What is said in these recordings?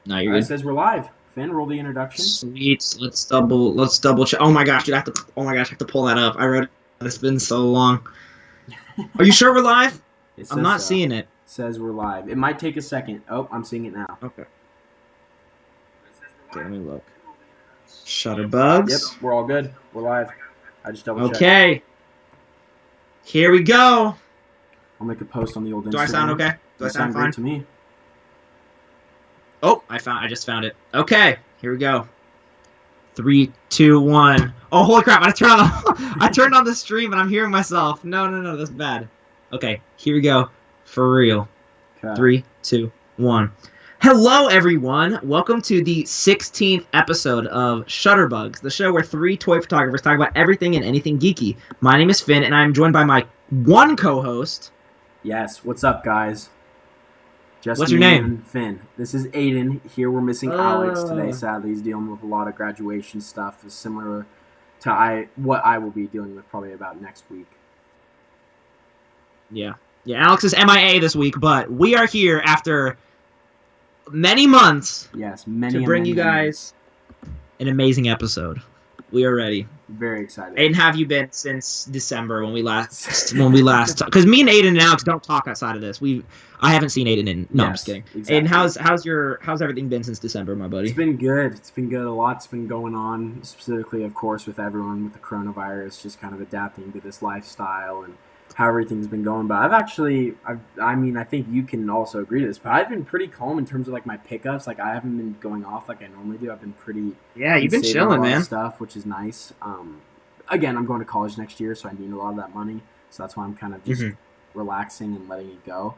No, you're It good. says we're live. Finn, roll the introduction. Sweet. Let's double check. Oh my gosh, dude, I have to pull that up. I wrote it. It's been so long. Are you sure we're live? It I'm says not so. seeing it. Says we're live. It might take a second. Oh, I'm seeing it now. Okay. Okay, let me look. Shutterbugs. Yep, we're all good. We're live. I just double checked. Okay. Here we go. I'll make a post on the old Instagram. Do I sound okay? Do I You sound great fine? to me. Oh, I just found it. Okay, here we go. 3, 2, 1. Oh, holy crap! I turned on the stream and I'm hearing myself. No, that's bad. Okay, here we go. For real. Okay. 3, 2, 1. Hello, everyone. Welcome to the 16th episode of Shutterbugs, the show where 3 toy photographers talk about everything and anything geeky. My name is Finn, and I'm joined by my one co-host. Yes. What's up, guys? Just What's your me name? and Finn. This is Aiden. Here we're missing Alex today. Sadly, he's dealing with a lot of graduation stuff, similar to what I will be dealing with probably about next week. Yeah, Alex is MIA this week, but we are here after many months Yes, to bring you guys an amazing episode. We are ready. Very excited. Aiden, have you been since December when we last because me and Aiden and Alex don't talk outside of this. I haven't seen Aiden in I'm just kidding. Exactly. Aiden, how's everything been since December, my buddy? It's been good. It's been good. A lot's been going on, specifically, of course, with everyone with the coronavirus, just kind of adapting to this lifestyle and how everything's been going. But I think you can also agree to this, but I've been pretty calm in terms of like my pickups. Like I haven't been going off like I normally do. I've been pretty you've been saving chilling, a lot man. of stuff, which is nice. Again, I'm going to college next year, so I need a lot of that money. So that's why I'm kind of just relaxing and letting it go.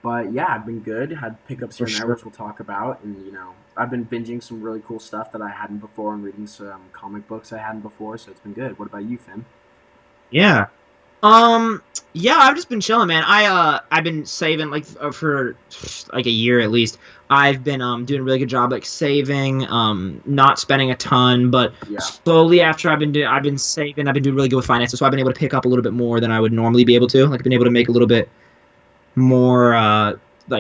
But yeah, I've been good. Had pickups here and there, which we'll talk about. And I've been binging some really cool stuff that I hadn't before, and reading some comic books I hadn't before. So it's been good. What about you, Finn? Yeah. I've just been chilling, man. I've been saving for like a year at least. I've been doing a really good job saving, not spending a ton, but slowly after I've been saving, I've been doing really good with finances, so I've been able to pick up a little bit more than I would normally be able to. Like I've been able to make a little bit more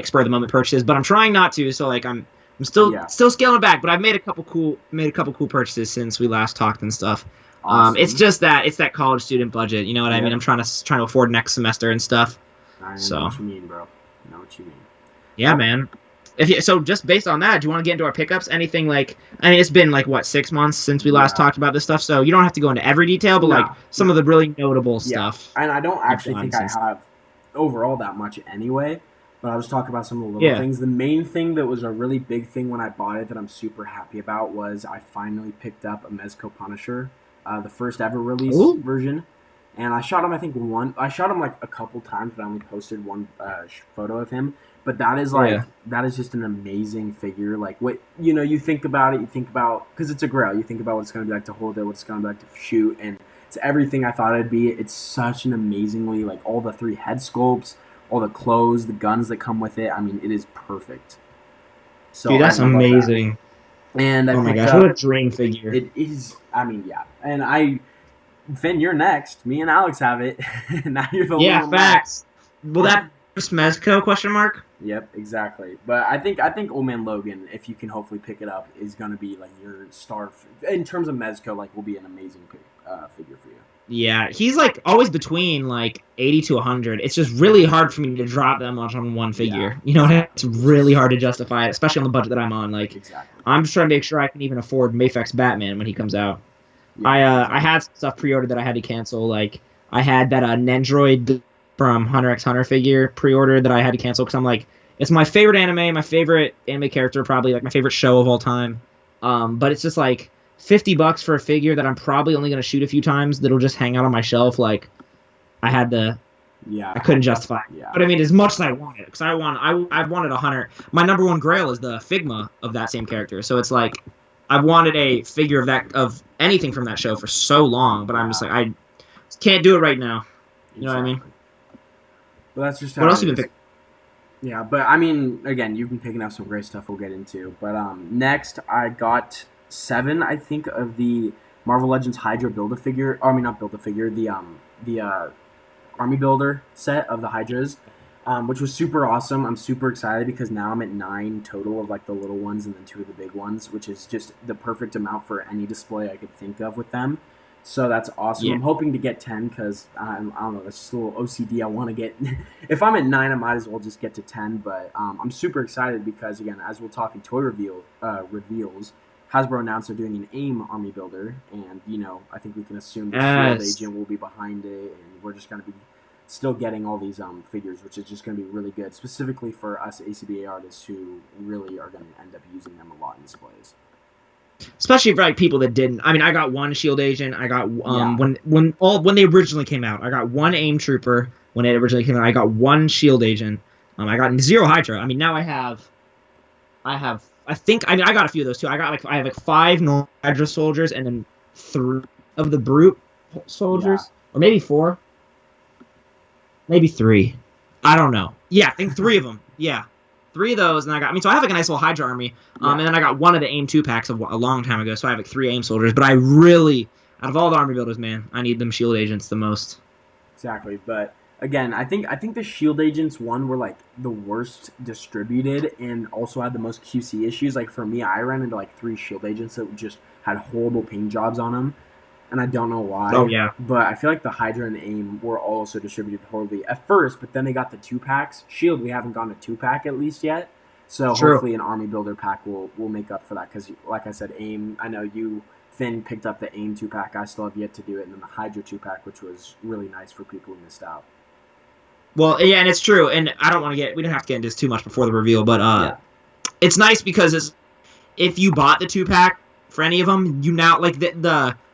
spur of the moment purchases, but I'm trying not to, so like I'm still scaling back, but I've made a couple cool purchases since we last talked and stuff. Awesome. It's that college student budget. You know what I mean? I'm trying to afford next semester and stuff. I know what you mean, bro. I know what you mean. Yeah, man. So just based on that, do you want to get into our pickups? Anything it's been 6 months since we last talked about this stuff, so you don't have to go into every detail, but some of the really notable stuff. And I don't actually think I have overall that much anyway, but I'll just talk about some of the little things. The main thing that was a really big thing when I bought it that I'm super happy about was I finally picked up a Mezco Punisher. The first ever release version, and I shot him. I shot him a couple times, but I only posted one photo of him. But that is that is just an amazing figure. Like what you think about it. You think about because it's a Grail. You think about what it's going to be like to hold it, what it's going to be like to shoot, and it's everything I thought it'd be. It's such an amazingly all the 3 head sculpts, all the clothes, the guns that come with it. I mean, it is perfect. So dude, that's amazing. And oh my gosh, what a dream figure! It is. I mean, yeah. And Finn, you're next. Me and Alex have it. Now you're the facts. Max. Will that just Mezco question mark? Yep, exactly. But I think Old Man Logan, if you can hopefully pick it up, is going to be your star in terms of Mezco. Will be an amazing figure for you. Yeah, he's always between 80 to 100. It's just really hard for me to drop that much on one figure. It's really hard to justify it, especially on the budget that I'm on. Exactly. I'm just trying to make sure I can even afford Mafek's Batman when he comes out. Yeah, I had stuff pre-ordered that I had to cancel. I had that Nendroid from Hunter x Hunter figure pre-ordered that I had to cancel because I'm it's my favorite anime, my favorite anime character, probably my favorite show of all time. But it's just $50 for a figure that I'm probably only going to shoot a few times that'll just hang out on my shelf. I had to... Yeah. I couldn't justify it. Yeah. But I mean, as much as I wanted, because I wanted a Hunter. My number one grail is the Figma of that same character. So it's I've wanted a figure of anything from that show for so long, but I'm just I can't do it right now. You know what I mean? Well, that's just how what else you been picking? Yeah, but I mean, again, you've been picking up some great stuff we'll get into. But next, I got 7, I think, of the Marvel Legends Hydra Build-A-Figure. I mean, not Build-A-Figure, the Army Builder set of the Hydras. which was super awesome. I'm super excited because now I'm at 9 total of like the little ones and then 2 of the big ones, which is just the perfect amount for any display I could think of with them. So that's awesome. Yeah. I'm hoping to get 10 because I don't know, that's just a little OCD. I want to get. If I'm at 9, I might as well just get to 10. But I'm super excited because again, as we'll talk in toy reveals, Hasbro announced they're doing an AIM army builder, and I think we can assume the Shield Agent will be behind it, and we're just going to be still getting all these figures, which is just going to be really good, specifically for us ACBA artists who really are going to end up using them a lot in displays. Especially for like people that didn't. I mean, I got one Shield Agent. I got when they originally came out. I got one AIM Trooper when it originally came out. I got one Shield Agent. I got 0 Hydra. I mean, now I got a few of those too. I have like 5 normal Hydra soldiers and then 3 of the brute soldiers, or maybe 4, maybe 3. I don't know. Yeah, I think 3 of them. Yeah. 3 of those, and so I have like a nice little Hydra army, and then I got one of the AIM 2 packs a long time ago, so I have like 3 AIM soldiers, but I really, out of all the army builders, man, I need them Shield Agents the most. Exactly, but again, I think the Shield Agents were like the worst distributed and also had the most QC issues. Like for me, I ran into like 3 Shield Agents that just had horrible paint jobs on them. And I don't know why. Oh, yeah. But I feel like the Hydra and AIM were also distributed horribly at first, but then they got the 2-packs. Shield, we haven't gotten a 2-pack at least yet. So hopefully an Army Builder pack will make up for that. Because like I said, AIM, I know you, Finn, picked up the AIM 2-pack. I still have yet to do it. And then the Hydra 2-pack, which was really nice for people who missed out. Well, yeah, and it's true. And I don't want to we don't have to get into this too much before the reveal, but it's nice because if you bought the 2-pack for any of them, you now, like,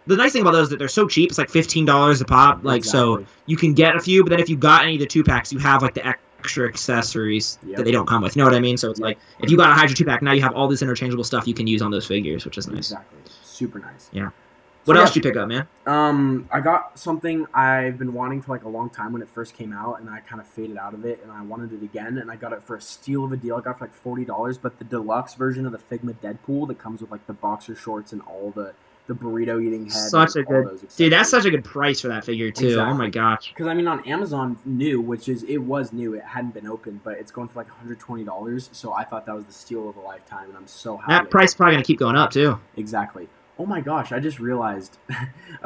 the nice thing about those is that they're so cheap. It's like $15 a pop. Like, exactly. So you can get a few, but then if you got any of the 2-packs, you have like the extra accessories that they don't come with. You know what I mean? So it's like, if you got a Hydra 2-pack, now you have all this interchangeable stuff you can use on those figures, which is nice. Exactly. Super nice. Yeah. What else did you pick up, man? I got something I've been wanting for like a long time when it first came out, and I kind of faded out of it, and I wanted it again, and I got it for a steal of a deal. I got it for like $40, but the deluxe version of the Figma Deadpool that comes with like the boxer shorts and all the burrito eating head. Dude, that's such a good price for that figure too. Exactly. Oh my gosh. Because I mean, on Amazon, it was new. It hadn't been opened, but it's going for like $120. So I thought that was the steal of a lifetime, and I'm so happy. That price is probably gonna keep going up too. Exactly. Oh my gosh, I just realized.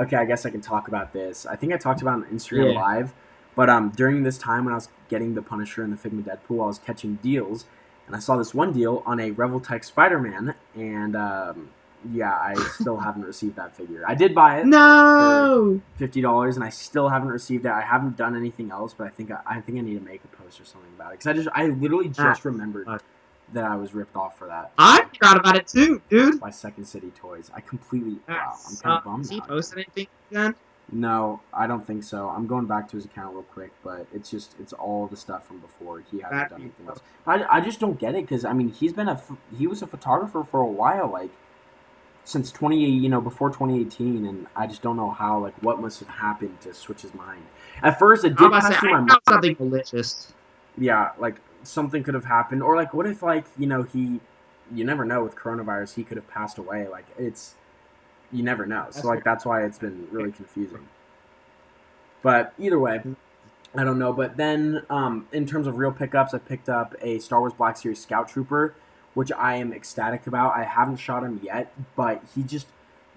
Okay, I guess I can talk about this. I think I talked about it on Instagram Live, but during this time when I was getting the Punisher and the Figma Deadpool, I was catching deals, and I saw this one deal on a Revoltech Spider-Man, and I still haven't received that figure. I did buy it for $50, and I still haven't received it. I haven't done anything else, but I think I need to make a post or something about it, because I literally just remembered that I was ripped off for that. I forgot about it too, dude. By Second City Toys. I completely I'm kind of bummed. Has he posted anything then? No, I don't think so. I'm going back to his account real quick, but it's all the stuff from before. He hasn't done anything else. I just don't get it, because I mean he was a photographer for a while, like since before 2018, and I just don't know how, like, what must have happened to switch his mind. At first, it did pass through my mind. Something malicious. Yeah, like something could have happened, or like, what if, like, you never know with coronavirus, he could have passed away. Like, you never know. So like that's why it's been really confusing. But either way, I don't know. But then, in terms of real pickups, I picked up a Star Wars Black Series Scout Trooper, which I am ecstatic about. I haven't shot him yet, but he just,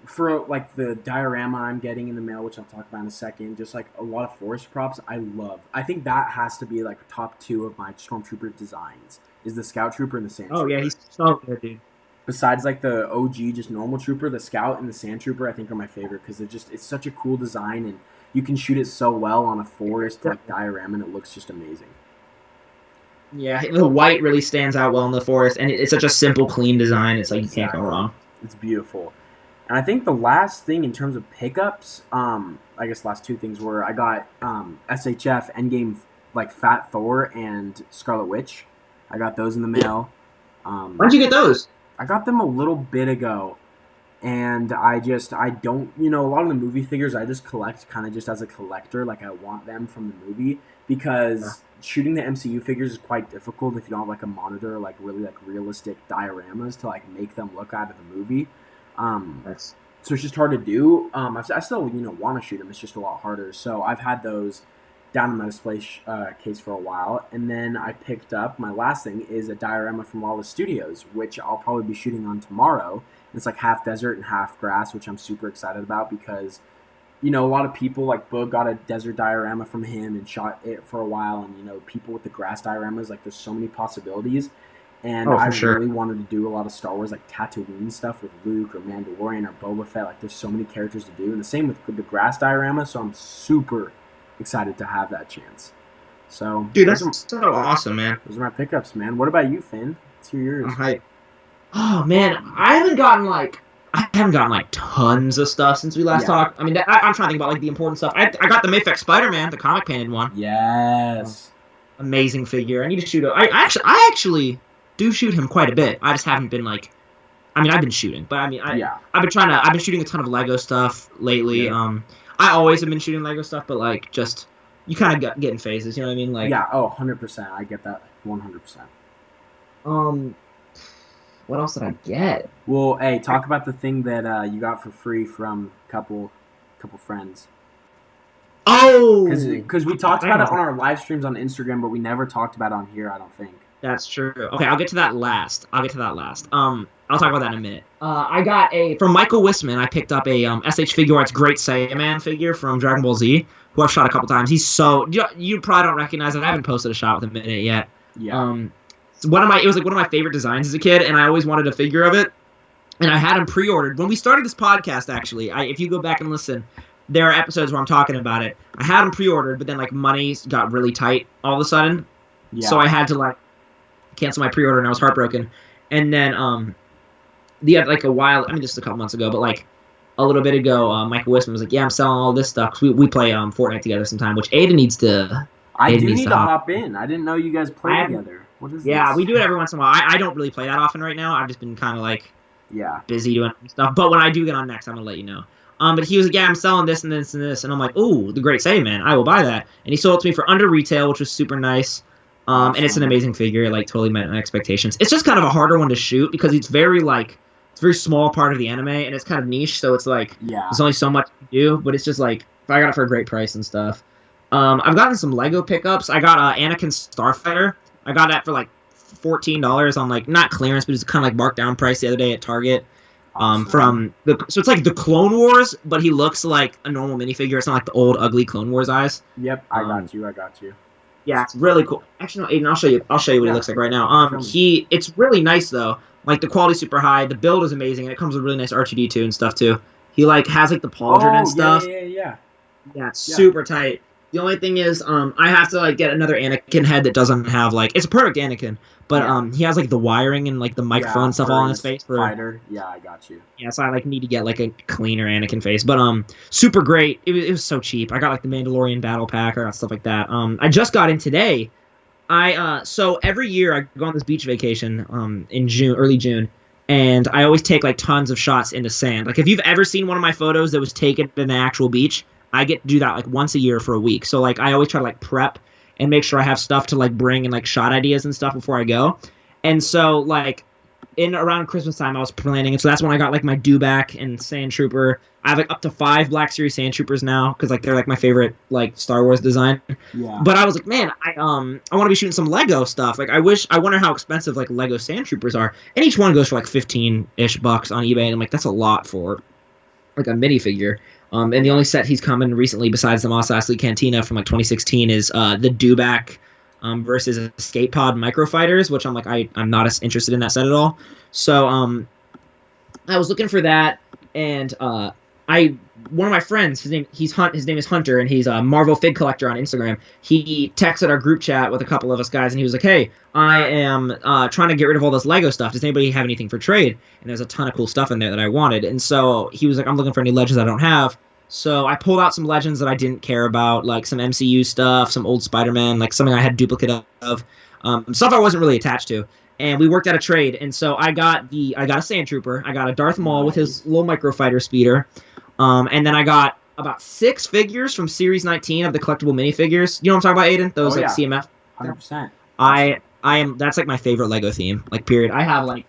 for like the diorama I'm getting in the mail, which I'll talk about in a second, just like a lot of forest props I love. I think that has to be like top 2 of my Stormtrooper designs, is the Scout Trooper and the Sand Trooper. Oh yeah, he's so good, dude. Besides like the OG just normal Trooper, the Scout and the Sand Trooper I think are my favorite, because it's such a cool design, and you can shoot it so well on a forest like diorama, and it looks just amazing. Yeah, the white really stands out well in the forest, and it's such a simple, clean design. It's like you can't go wrong. It's beautiful. And I think the last thing in terms of pickups, I guess last 2 things were I got SHF Endgame, like Fat Thor and Scarlet Witch. I got those in the mail. When'd you get those? I got them a little bit ago, and I don't, a lot of the movie figures I just collect kind of just as a collector. Like, I want them from the movie, because shooting the MCU figures is quite difficult if you don't have like a monitor or like really like realistic dioramas to like make them look out of the movie. So it's just hard to do. I still want to shoot them. It's just a lot harder. So I've had those, down in my display case for a while. And then I picked up, my last thing is a diorama from Lawless Studios, which I'll probably be shooting on tomorrow. It's like half desert and half grass, which I'm super excited about because, a lot of people, like Boog got a desert diorama from him and shot it for a while. And, people with the grass dioramas, like there's so many possibilities. And I really wanted to do a lot of Star Wars, like Tatooine stuff with Luke or Mandalorian or Boba Fett. Like there's so many characters to do. And the same with the grass diorama. So I'm super excited to have that chance. So, dude, that's so awesome, man. Those are my pickups, man. What about you, Finn? Let's hear yours. Oh man, I haven't gotten like tons of stuff since we last talked. I mean, I'm trying to think about like the important stuff. I got the Mayfix Spider-Man, the comic painted one. Yes. Amazing figure. I need to shoot it. I actually do shoot him quite a bit. I just haven't been like. I mean, I've been shooting, but I've been shooting a ton of Lego stuff lately. Yeah. I always have been shooting Lego stuff, but like just you kind of get in phases. You know what I mean? Like 100%. I get that 100%. What else did I get? Well, hey, talk about the thing that you got for free from a couple friends. Oh, because we talked about it on our live streams on Instagram, but we never talked about it on here. I don't think. That's true. Okay, I'll get to that last. I'll talk about that in a minute. I got from Michael Wisman. I picked up a SH Figuarts Great Saiyaman figure from Dragon Ball Z, who I've shot a couple times. He's so you probably don't recognize it. I haven't posted a shot with him in it yet. Yeah. It was like one of my favorite designs as a kid, and I always wanted a figure of it. And I had him pre-ordered when we started this podcast. Actually, if you go back and listen, there are episodes where I'm talking about it. I had him pre-ordered, but then like money got really tight all of a sudden, so I had to like cancel my pre-order, and I was heartbroken. And then like a while, I mean, this is a couple months ago, but like a little bit ago, Michael Wisman was like, "Yeah, I'm selling all this stuff." 'Cause we play Fortnite together sometime, which Ada needs to. I do need to hop in. I didn't know you guys play together. What is this? We do it every once in a while. I don't really play that often right now. I've just been kind of like busy doing stuff. But when I do get on next, I'm gonna let you know. But he was like, "Yeah, I'm selling this and this and this," and I'm like, "Ooh, the Great Saiyaman, I will buy that." And he sold it to me for under retail, which was super nice. Awesome. And it's an amazing figure. It like totally met my expectations. It's just kind of a harder one to shoot because it's very small part of the anime, and it's kind of niche. So it's like there's only so much to do. But it's just like I got it for a great price and stuff. I've gotten some Lego pickups. I got Anakin Starfighter. I got that for like $14 on like not clearance, but it's kind of like marked down price the other day at Target. So it's like the Clone Wars, but he looks like a normal minifigure. It's not like the old ugly Clone Wars eyes. Yep, I got you. Yeah, it's really cool. Actually, no, Aiden, I'll show you what he looks like right now. It's really nice though. Like the quality's super high. The build is amazing, and it comes with really nice R2D2 and stuff too. He like has like the pauldron and stuff. Yeah, it's super tight. The only thing is, I have to like get another Anakin head that doesn't have like it's a perfect Anakin, but he has like the wiring and like the microphone and stuff all on his face for fighter. Yeah, I got you. Yeah, so I like need to get like a cleaner Anakin face, but super great. It was so cheap. I got like the Mandalorian battle pack, I got stuff like that. I just got in today. So every year I go on this beach vacation in June, early June, and I always take like tons of shots into sand. Like if you've ever seen one of my photos that was taken in an actual beach, I get to do that like once a year for a week. So like I always try to like prep and make sure I have stuff to like bring and like shot ideas and stuff before I go. And so like in around Christmas time I was planning, and so that's when I got like my Dewback and Sand Trooper. I have like up to 5 Black Series Sand Troopers now because like they're like my favorite like Star Wars design. Yeah. But I was like, man, I want to be shooting some Lego stuff. Like I wonder how expensive like Lego Sand Troopers are, and each one goes for like $15-ish on eBay, and I'm like that's a lot for like a minifigure. And the only set he's come in recently besides the Mos Eisley Cantina from like 2016 is the Dewback versus Escape Pod Microfighters, which I'm like I'm not as interested in that set at all. So I was looking for that, and one of my friends, his name is Hunter, and he's a Marvel Fig Collector on Instagram. He texted our group chat with a couple of us guys, and he was like, "Hey, I am trying to get rid of all this Lego stuff. Does anybody have anything for trade?" And there's a ton of cool stuff in there that I wanted. And so he was like, "I'm looking for any Legends I don't have." So I pulled out some Legends that I didn't care about, like some MCU stuff, some old Spider-Man, like something I had a duplicate of, stuff I wasn't really attached to. And we worked out a trade. And so I got a Sand Trooper, I got a Darth Maul with his little microfighter speeder, and then I got about 6 figures from Series 19 of the collectible minifigures. You know what I'm talking about, Aiden? Those CMF. 100%. That's like my favorite Lego theme, like period. I have like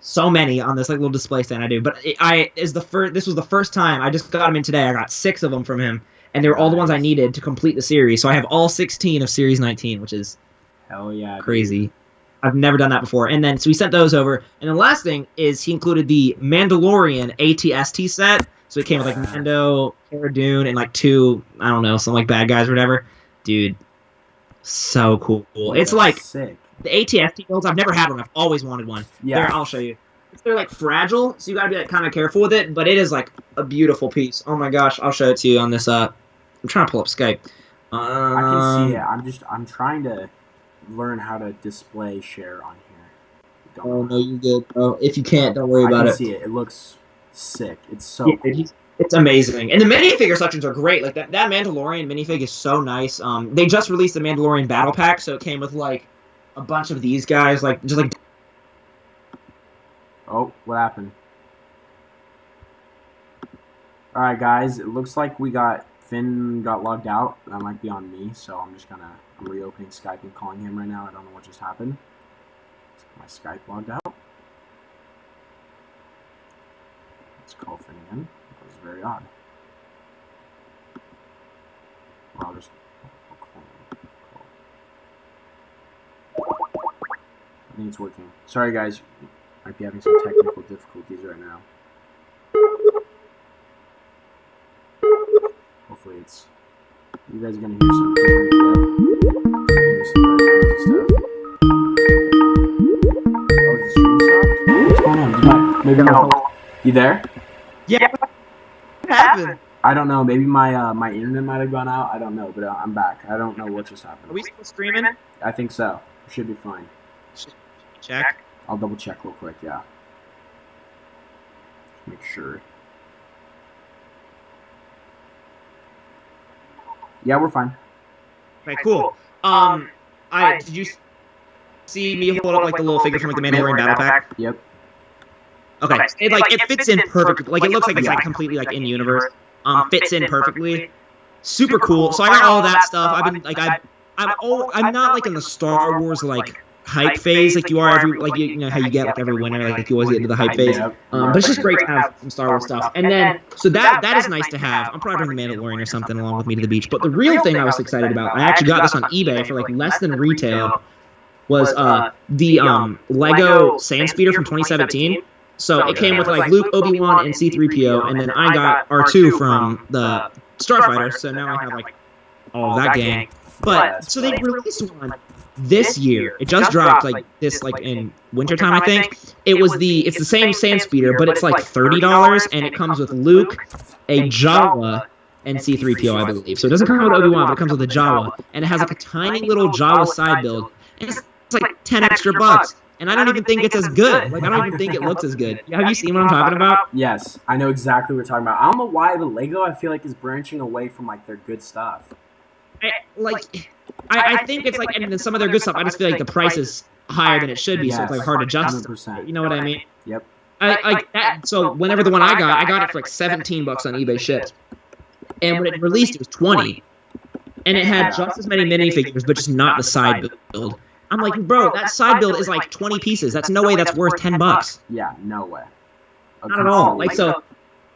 so many on this like little display stand I do, but this was the first time I just got them in today. I got 6 of them from him, and they're all the ones I needed to complete the series. So I have all 16 of Series 19, which is hell yeah, crazy. Dude. I've never done that before. And then so we sent those over. And the last thing is he included the Mandalorian ATST set. So it came with like Mando, Cara Dune, and like 2, I don't know, some like bad guys or whatever. Dude, so cool. It's like sick. The ATST builds. I've never had one. I've always wanted one. Yeah. There, I'll show you. They're like fragile, so you gotta be like kind of careful with it. But it is like a beautiful piece. Oh my gosh, I'll show it to you on this. I'm trying to pull up Skype. I can see it. I'm trying to learn how to display share on here. Oh no, you good. Oh, if you can't, don't worry about it. I can see it. It looks sick. It's so cool. It's amazing. And the minifigure sections are great. Like that Mandalorian minifig is so nice. They just released the Mandalorian Battle Pack, so it came with like a bunch of these guys, like just like. Oh, what happened? All right, guys. It looks like Finn got logged out. That might be on me, so I'm reopening Skype and calling him right now. I don't know what just happened. My Skype logged out. Let's call Finn again. That was very odd. Well, I'll just call him. I think it's working. Sorry, guys. Might be having some technical difficulties right now. Hopefully it's... You guys are going to hear some different hear some crazy stuff. Oh, the stream stopped? What's going on? Maybe no. You there? Yeah. What happened? I don't know. Maybe my internet might have gone out. I don't know, but I'm back. I don't know what just happened. Are we still streaming? I think so. We should be fine. Check. I'll double check real quick, yeah. Make sure. Yeah, we're fine. Okay, cool. Did you see me hold up like the little figure from like the Mandalorian Battle Pack? Yep. Okay, it fits in perfectly. Like it looks like it's like completely like in universe. Fits in perfectly. Super cool. So I got all that stuff. I've been like I'm not like in the Star Wars like hype phase like you are every like you know how you get like every winter like you always get into the hype phase. But it's just great to have some Star Wars stuff. And then so that is nice to have. I'm probably bringing the Mandalorian or something along with me to the beach. But the real thing I was excited about, I actually got this on eBay for like less than retail, was the Lego Sand Speeder from 2017. So it came with like Luke, Obi-Wan, and C-3PO, and then I got R2 from the Starfighter. So now I have like all of that gang. But so they released one this year. It just dropped like this like in wintertime, I think. It's the same Sand Speeder, but it's like $30, and it comes with Luke, a Jawa, and C-3PO, I believe. So it doesn't come with Obi-Wan, but it comes with a Jawa, and it has like a tiny little Jawa side build, and it's like 10 extra bucks. And I don't even think it's as good. Like, I don't even think it looks as good. Have you seen what I'm talking about? Yes, I know exactly what you're talking about. I don't know why, but Lego, I feel like, is branching away from, like, their good stuff. I think it's like, and then some of their good stuff, I just feel like the price is higher than it should be, so it's, like, hard to justify. You know what I mean? Yep. So whenever the one I got it for, like, $17 on eBay shipped. And when it released, it was $20. And it had just as many minifigures, but just not the side build. I'm like, bro, that side build is like 20 pieces. That's no way that's worth $10. Yeah, no way. Not at all. Like so,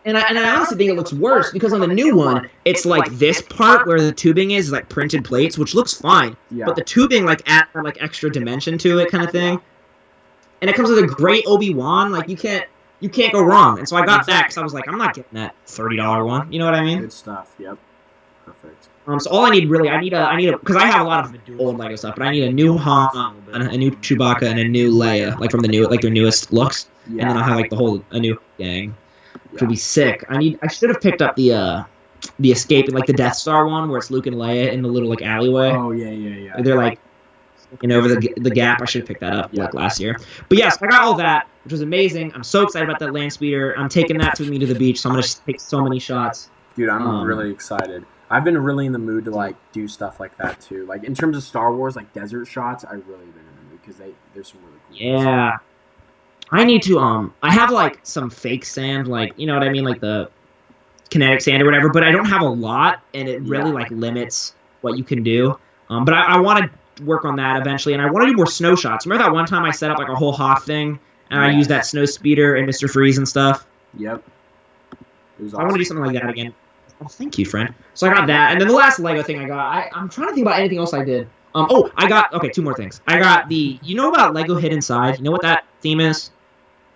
and I honestly think it looks worse because on the new one, it's like this part where the tubing is like printed plates, which looks fine. Yeah. But the tubing like adds like extra dimension to it, kind of thing. And it comes with a great Obi-Wan. Like you can't go wrong. And so I got that because I was like, I'm not getting that $30 one. You know what I mean? Good stuff. Yep. Perfect. So all I need really, I need a, because I have a lot of old Lego stuff, but I need a new Han, a new Chewbacca, and a new Leia, like from the new, like their newest looks, and then I'll have like a new gang, which would be sick. I should have picked up the escape, like the Death Star one, where it's Luke and Leia in the little like alleyway. Oh yeah. They're like, over the gap. I should have picked that up like last year. But yes, I got all that, which was amazing. I'm so excited about that land speeder. I'm taking that with me to the beach, so I'm gonna take so many shots. Dude, I'm really excited. I've been really in the mood to like do stuff like that too. Like in terms of Star Wars, like desert shots, I've really been in the mood because there's some really cool. Yeah, stuff. I need to. I have like some fake sand, like you know what I mean, like the kinetic sand or whatever. But I don't have a lot, and it really like limits what you can do. But I want to work on that eventually, and I want to do more snow shots. Remember that one time I set up like a whole Hoth thing, and I used that snow speeder and Mr. Freeze and stuff. Yep. It was awesome. I want to do something like that again. Oh, thank you, friend. So I got that, and then the last Lego thing I got, I'm trying to think about anything else I did. I got, okay, two more things. I got you know about Lego Hid Inside? You know what that theme is?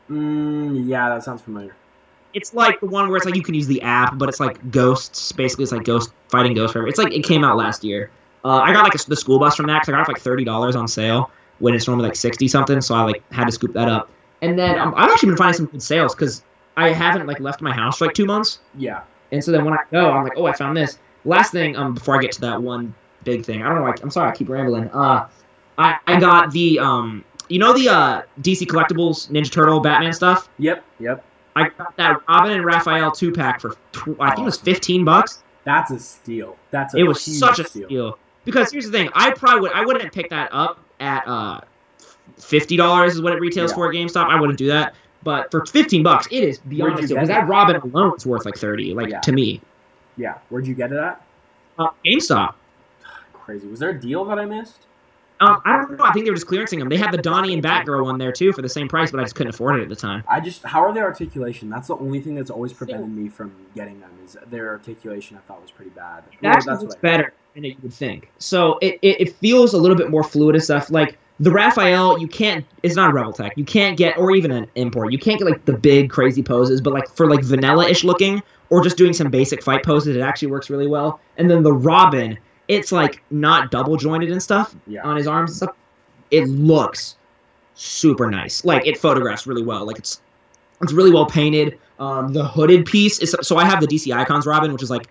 Yeah, that sounds familiar. It's like the one where it's like you can use the app, but it's like ghosts. Basically, it's like fighting ghosts forever. It's like it came out last year. I got like the school bus from that because I got it for like $30 on sale when it's normally like 60 something. So I like had to scoop that up. And then I've actually been finding some good sales because I haven't like left my house for like 2 months. Yeah. And so then when I go, I'm like, oh, I found this. Last thing, before I get to that one big thing, I don't know. I'm sorry, I keep rambling. I got the you know the DC Collectibles Ninja Turtle Batman stuff. Yep. I got that Robin and Raphael 2-pack for I think it was $15. That's a steal. It was such a steal. Because here's the thing, I wouldn't have picked that up at $50 is what it retails for at GameStop. I wouldn't do that. But for $15, it is beyond a steal. Because that Robin alone is worth like $30, to me. Yeah. Where'd you get it at? GameStop. Crazy. Was there a deal that I missed? I don't know. I think they were just clearancing them. They had the Donnie and Batgirl one there too for the same price, but I just couldn't afford it at the time. How are their articulation? That's the only thing that's always prevented me from getting them. Is their articulation? I thought was pretty bad. That's better than you would think. So it feels a little bit more fluid and stuff. Like the Raphael, you can't. It's not a Rebel Tech. You can't get, or even an import. You can't get like the big crazy poses, but like for like vanilla-ish looking, or just doing some basic fight poses, it actually works really well. And then the Robin. It's like not double jointed and stuff on his arms and stuff. It looks super nice. Like it photographs really well. Like it's really well painted. The hooded piece is so I have the DC Icons Robin, which is like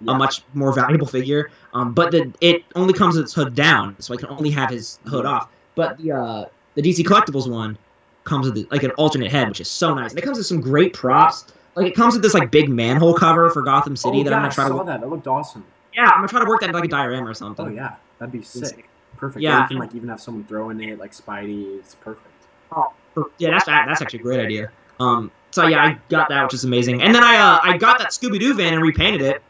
a much more valuable figure. But it only comes with its hood down, so I can only have his hood off. But the DC Collectibles one comes with like an alternate head, which is so nice. And it comes with some great props. Like it comes with this like big manhole cover for Gotham City that I'm gonna try to. I saw that. That looked awesome. Yeah, I'm gonna try to work that into like a diorama or something. Oh yeah, that'd be sick. Perfect. Yeah, you can like even have someone throw in it like Spidey. It's perfect. Oh, yeah, that's actually a great idea. So yeah, I got that, which is amazing. And then I got that Scooby-Doo van and repainted it.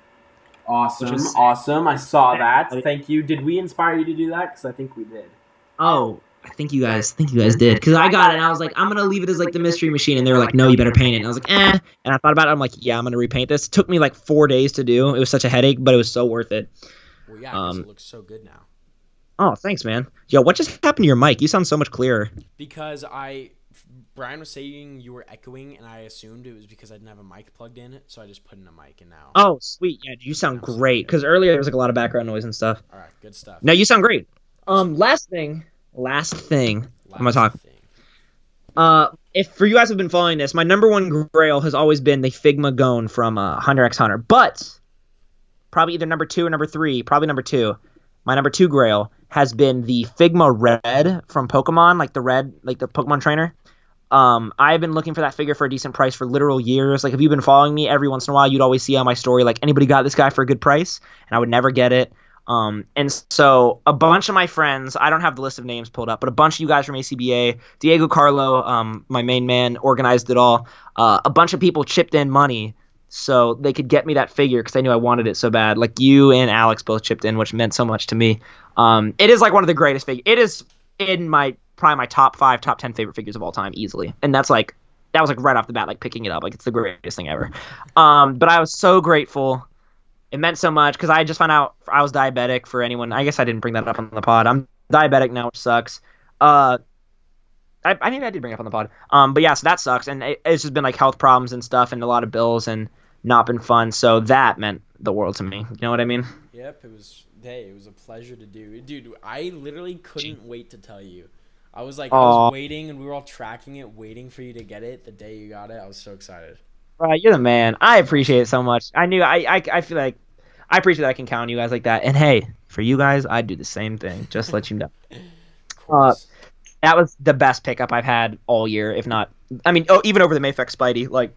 Awesome. I saw that. Thank you. Did we inspire you to do that? Because I think we did. Oh, I think you guys did. Because I got it, and I was like, I'm gonna leave it as like the mystery machine, and they were like, no, you better paint it. And I was like, eh. And I thought about it. I'm like, yeah, I'm gonna repaint this. It took me like 4 days to do. It was such a headache, but it was so worth it. Well, yeah, because it looks so good now. Oh, thanks, man. Yo, what just happened to your mic? You sound so much clearer. Because Brian was saying you were echoing, and I assumed it was because I didn't have a mic plugged in, so I just put in a mic, and now. Oh, sweet. Yeah, you sound great. Because earlier there was like a lot of background noise and stuff. All right, good stuff. No, you sound great. Last thing. I'm gonna talk. If for you guys have been following this, my number one grail has always been the Figma Gone from Hunter x Hunter, but probably either number 2 or number 3, probably number 2. My number 2 grail has been the Figma Red from Pokemon, like the red, like the Pokemon trainer. I've been looking for that figure for a decent price for literal years. Like if you've been following me, every once in a while you'd always see on my story like anybody got this guy for a good price, and I would never get it. And so a bunch of my friends, I don't have the list of names pulled up, but a bunch of you guys from ACBA, Diego Carlo, my main man, organized it all. A bunch of people chipped in money so they could get me that figure because they knew I wanted it so bad. Like you and Alex both chipped in, which meant so much to me. It is like one of the greatest figures. It is in probably my top 5, top 10 favorite figures of all time, easily. And that was like right off the bat, like picking it up. Like it's the greatest thing ever. But I was so grateful. It meant so much because I just found out I was diabetic. For anyone, I guess I didn't bring that up on the pod. I'm diabetic now, which sucks. I maybe I did bring it up on the pod. But yeah, so that sucks, and it's just been like health problems and stuff, and a lot of bills, and not been fun. So that meant the world to me. You know what I mean? Yep, it was a pleasure to do, dude. I literally couldn't wait to tell you. I was like, I was waiting, and we were all tracking it, waiting for you to get it. The day you got it, I was so excited. Right, you're the man. I appreciate it so much. I feel like I appreciate that I can count on you guys like that. And hey, for you guys, I'd do the same thing. Just to let you know. That was the best pickup I've had all year, if not. I mean, even over the Mayfex Spidey. Like,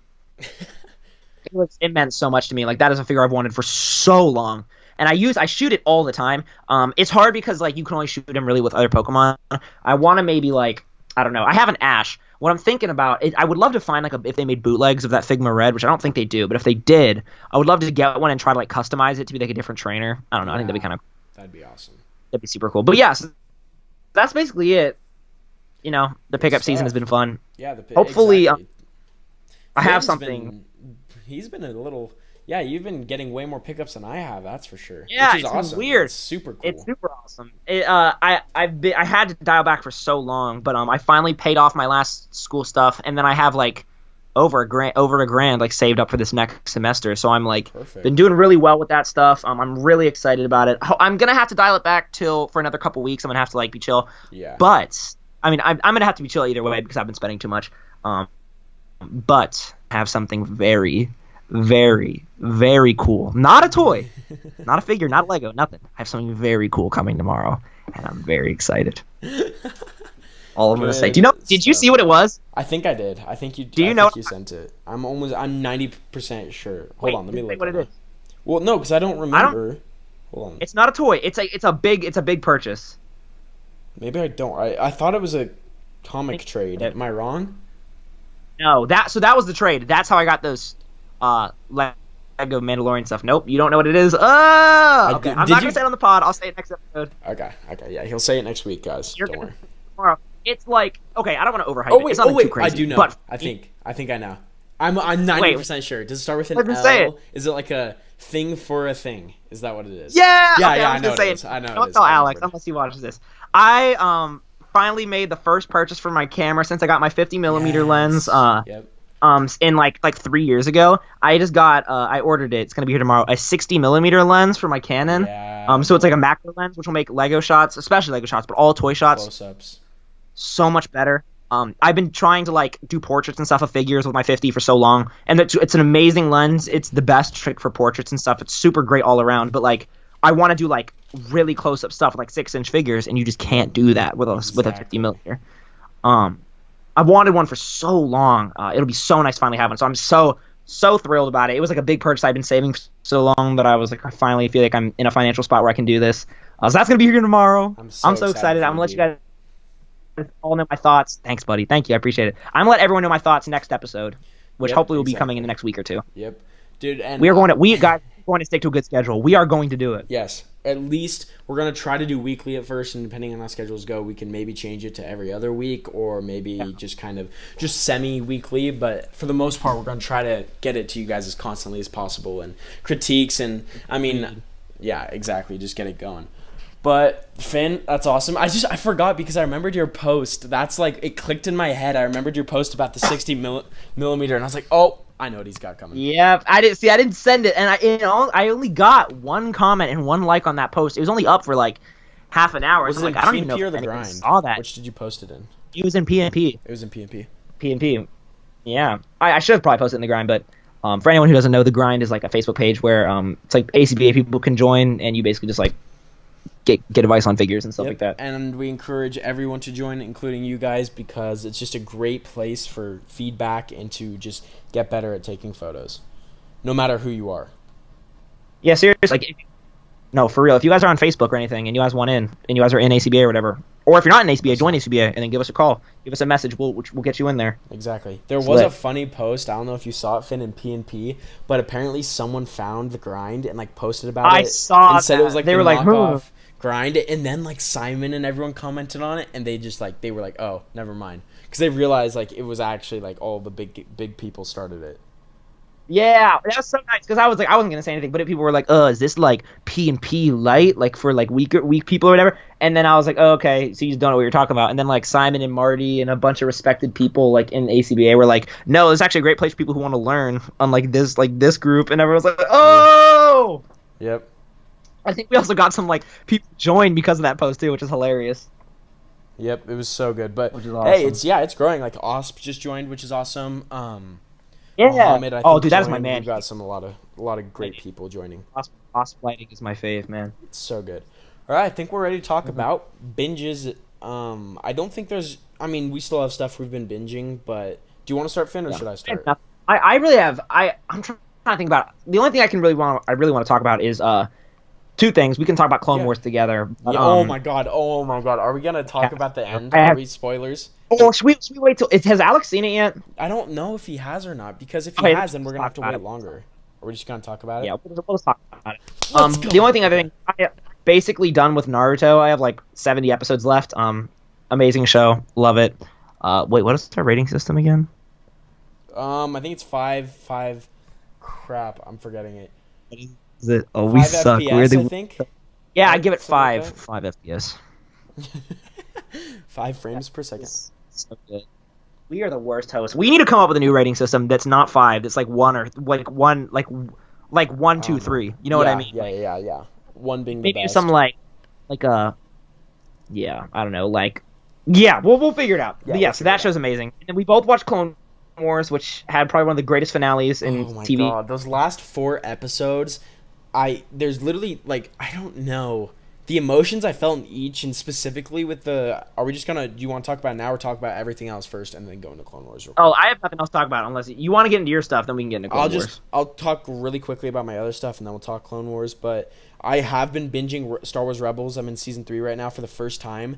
it meant so much to me. Like that is a figure I've wanted for so long, and I shoot it all the time. It's hard because like you can only shoot him really with other Pokemon. I want to maybe like I don't know. I have an Ash. What I'm thinking about is I would love to find like if they made bootlegs of that Figma Red, which I don't think they do, but if they did, I would love to get one and try to like customize it to be like a different trainer. I don't know. I think that'd be that'd be awesome. That'd be super cool. But yeah, so that's basically it. You know, the pickup season has been fun. Yeah, hopefully exactly. I have something. He's been a little. Yeah, you've been getting way more pickups than I have. That's for sure. Yeah, Which is it's awesome. weird. It's super cool. It's super awesome. I had to dial back for so long, but I finally paid off my last school stuff, and then I have like over a grand like saved up for this next semester. So I'm like been doing really well with that stuff. I'm really excited about it. I'm gonna have to dial it back for another couple weeks. I'm gonna have to like be chill. Yeah. But I mean, I'm gonna have to be chill either way because I've been spending too much. But I have something very, very, very cool. Not a toy, not a figure, not a Lego, nothing. I have something very cool coming tomorrow, and I'm very excited. All I'm gonna say. Do you know? Did you see what it was? I think I did. I think you. Do you know? You sent it. I'm 90% sure. Hold on, let me look. What it is? Well, no, because I don't remember. Hold on. It's not a toy. It's a big purchase. Maybe I don't. I thought it was a comic trade. Am I wrong? No, that was the trade. That's how I got those Lego Mandalorian stuff. Nope, you don't know what it is. Oh, okay. I'm not gonna say it on the pod. I'll say it next episode. Okay, yeah, he'll say it next week, guys. Don't worry. Tomorrow. It's like, okay, I don't want to overhype it. It's not too crazy. I do know. But I think I know. I'm 90% sure. Does it start with an L? Say it. Is it like a thing for a thing? Is that what it is? Yeah. Yeah, okay, I know it is. I know it is. Don't tell Alex unless he watches this. I finally made the first purchase for my camera since I got my 50mm lens. In like 3 years ago. I just got I ordered it. It's gonna be here tomorrow. A 60mm lens for my Canon. Yeah. So it's like a macro lens, which will make Lego shots, especially Lego shots, but all toy shots, close-ups, so much better. I've been trying to like do portraits and stuff of figures with my 50 for so long, and it's an amazing lens. It's the best trick for portraits and stuff. It's super great all around. But like, I want to do like really close-up stuff, like 6-inch figures, and you just can't do that with a 50mm. I've wanted one for so long. It'll be so nice to finally have one. So I'm so thrilled about it. It was like a big purchase I've been saving for so long that I was like, I finally feel like I'm in a financial spot where I can do this. So that's gonna be here tomorrow. I'm so excited. I'm gonna let you guys all know my thoughts. Thanks, buddy. Thank you. I appreciate it. I'm gonna let everyone know my thoughts next episode, which hopefully will be coming in the next week or two. Yep, dude. And we guys going to stick to a good schedule. We are going to do it. Yes. At least we're going to try to do weekly at first, and depending on how schedules go, we can maybe change it to every other week or maybe just semi-weekly. But for the most part, we're going to try to get it to you guys as constantly as possible, and critiques and, I mean, yeah, exactly. Just get it going. But Finn, that's awesome. I forgot because I remembered your post. That's like, it clicked in my head. I remembered your post about the 60mm, and I was like, oh, I know what he's got coming. Yep, I didn't send it, and I only got one comment and one like on that post. It was only up for like half an hour. Was it like, in I don't even know P&P or if the anyone grind? saw that. Which did you post it in? It was in P&P. It was in P&P. P&P. Yeah, I should have probably posted it in the grind, but for anyone who doesn't know, the grind is like a Facebook page where it's like ACBA people can join, and you basically just like get advice on figures and stuff like that. And we encourage everyone to join, including you guys, because it's just a great place for feedback and to just get better at taking photos, no matter who you are. Yeah, seriously. Like, no, for real. If you guys are on Facebook or anything, and you guys want in, and you guys are in ACBA or whatever, or if you're not in ACBA, join ACBA, and then give us a call, give us a message. We'll get you in there. Exactly. There was a funny post. I don't know if you saw it, Finn, in P&P, but apparently someone found the grind and like posted about it. I saw and said that. It was like they were like, knockoff grind, and then like Simon and everyone commented on it, and they were like, oh, never mind, because they realized like it was actually like all the big people started it. Yeah, that was so nice, because I wasn't gonna say anything, but people were like, is this like P&P light, like for like weak people or whatever? And then I was like, oh, okay, so you just don't know what you're talking about. And then like Simon and Marty and a bunch of respected people like in ACBA were like, no, it's actually a great place for people who want to learn, unlike this group. And everyone was like, oh, yep. I think we also got some like people joined because of that post too, which is hilarious. Yep, it was so good. But which is awesome. Hey, it's growing. Like OSP just joined, which is awesome. Yeah. Mohammed, Dude, that is my man. We've got a lot of great people joining. OSP lighting is my fave, man. It's so good. All right, I think we're ready to talk about binges. I don't think there's. I mean, we still have stuff we've been binging, but do you want to start, Finn, or should I start? I really have. I'm trying to think about it. The only thing I really want to talk about is two things. We can talk about Clone Wars together. But, oh my god! Are we gonna talk about the end? Are we spoilers? Or should we wait till? Has Alex seen it yet? I don't know if he has or not, because if he has, then we're gonna have to wait longer. Are we just gonna talk about it? Yeah, we'll just talk about it. The only thing I think I basically done with Naruto. I have like 70 episodes left. Amazing show, love it. Wait, what is our rating system again? I think it's five crap, I'm forgetting it. What is it? Oh, we 5 suck. FPS, I think. Yeah, Right? I give it Something like 5 FPS. 5 frames per second. So good. We are the worst hosts. We need to come up with a new rating system that's not 5. That's like 1 or like 1, like 1, 2, 3. You know what I mean? Yeah. One being the Maybe best. some like a, yeah, I don't know, like, yeah, we'll figure it out. Yeah, But yeah, we'll so that show's amazing. And we both watched Clone Wars, which had probably one of the greatest finales in Oh my TV. god, those last 4 episodes, there's literally like I don't know the emotions I felt in each, and specifically with the. Are we just gonna? Do you want to talk about it now, or talk about everything else first, and then go into Clone Wars? Real quick? Oh, I have nothing else to talk about unless you want to get into your stuff. Then we can get into Clone Wars. I'll talk really quickly about my other stuff, and then we'll talk Clone Wars. But I have been binging Star Wars Rebels. I'm in season 3 right now for the first time.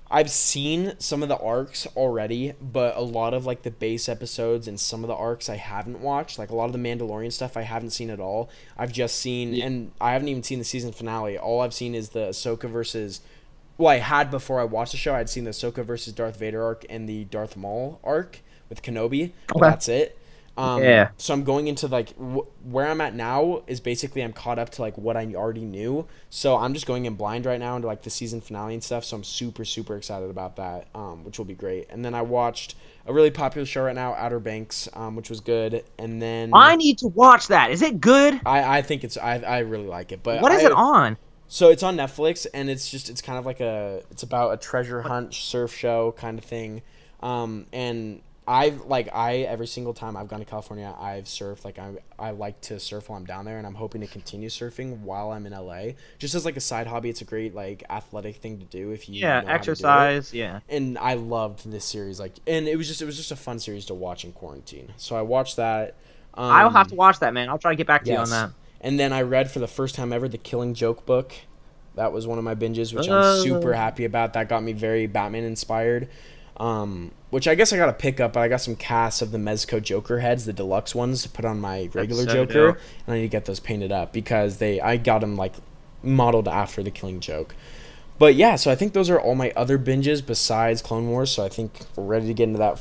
I've seen some of the arcs already, but a lot of like the base episodes and some of the arcs I haven't watched. Like a lot of the Mandalorian stuff I haven't seen at all. I've just seen, and I haven't even seen the season finale. All I've seen is the Ahsoka versus. Well, I had before I watched the show. I'd seen the Ahsoka versus Darth Vader arc and the Darth Maul arc with Kenobi. But that's it. Yeah. So I'm going into like where I'm at now is basically I'm caught up to like what I already knew. So I'm just going in blind right now into like the season finale and stuff. So I'm super excited about that, which will be great. And then I watched a really popular show right now, Outer Banks, which was good. And then I need to watch that. Is it good? I think I really like it. But what is it on? So it's on Netflix, and it's kind of like it's about a treasure hunt surf show kind of thing. And every single time I've gone to California, I've surfed. Like I like to surf while I'm down there, and I'm hoping to continue surfing while I'm in LA. Just as like a side hobby, it's a great like athletic thing to do if you know exercise, how to do it. And I loved this series, and it was just a fun series to watch in quarantine. So I watched that. I'll have to watch that, man. I'll try to get back to you on that. And then I read for the first time ever the Killing Joke book. That was one of my binges, which I'm super happy about. That got me very Batman inspired. Which I guess I gotta pick up, but I got some casts of the Mezco Joker heads, the deluxe ones, to put on my regular Joker, and I need to get those painted up because I got them like modeled after the Killing Joke. But yeah, so I think those are all my other binges besides Clone Wars. So I think we're ready to get into that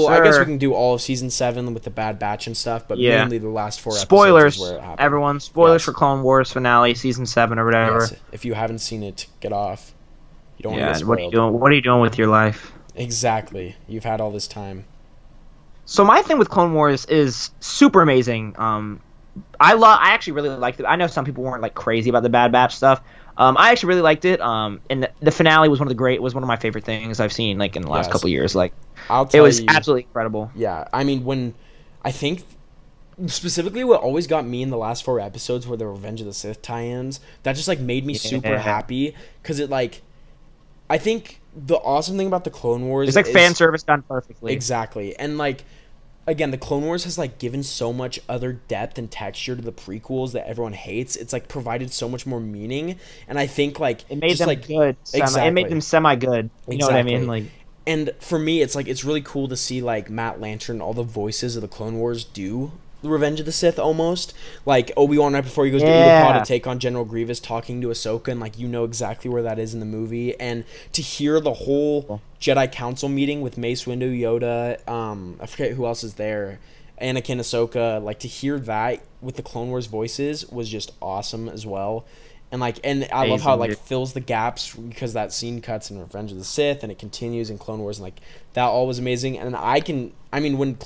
I guess we can do all of season 7 with the Bad Batch and stuff, but mainly the last 4 spoilers, episodes is where it happened. Everyone, spoilers for Clone Wars finale, season 7 or whatever. Yes. If you haven't seen it, get off. You don't want to get spoiled. What are you doing? What are you doing with your life? Exactly. You've had all this time. So my thing with Clone Wars is super amazing. I actually really liked it. I know some people weren't like crazy about the Bad Batch stuff. I actually really liked it. And the finale was one of my favorite things I've seen like in the last couple of years. Like, it was absolutely incredible. Yeah, I mean, I think specifically what always got me in the last 4 episodes were the Revenge of the Sith tie-ins. That just like made me super happy because it like, I think the awesome thing about the Clone Wars is like fan service done perfectly. Exactly, and like. Again, the Clone Wars has like given so much other depth and texture to the prequels that everyone hates. It's like provided so much more meaning, and I think like it made them good. It made them semi-good. You know what I mean? Like, and for me, it's like it's really cool to see like Matt Lanter and all the voices of the Clone Wars do the Revenge of the Sith almost. Like Obi-Wan right before he goes to Utapau to take on General Grievous, talking to Ahsoka, and like you know exactly where that is in the movie, and to hear the whole Jedi Council meeting with Mace Windu, Yoda, I forget who else is there, Anakin, Ahsoka, like to hear that with the Clone Wars voices was just awesome as well. And I love how it like fills the gaps because that scene cuts in Revenge of the Sith and it continues in Clone Wars, and like that all was amazing. And when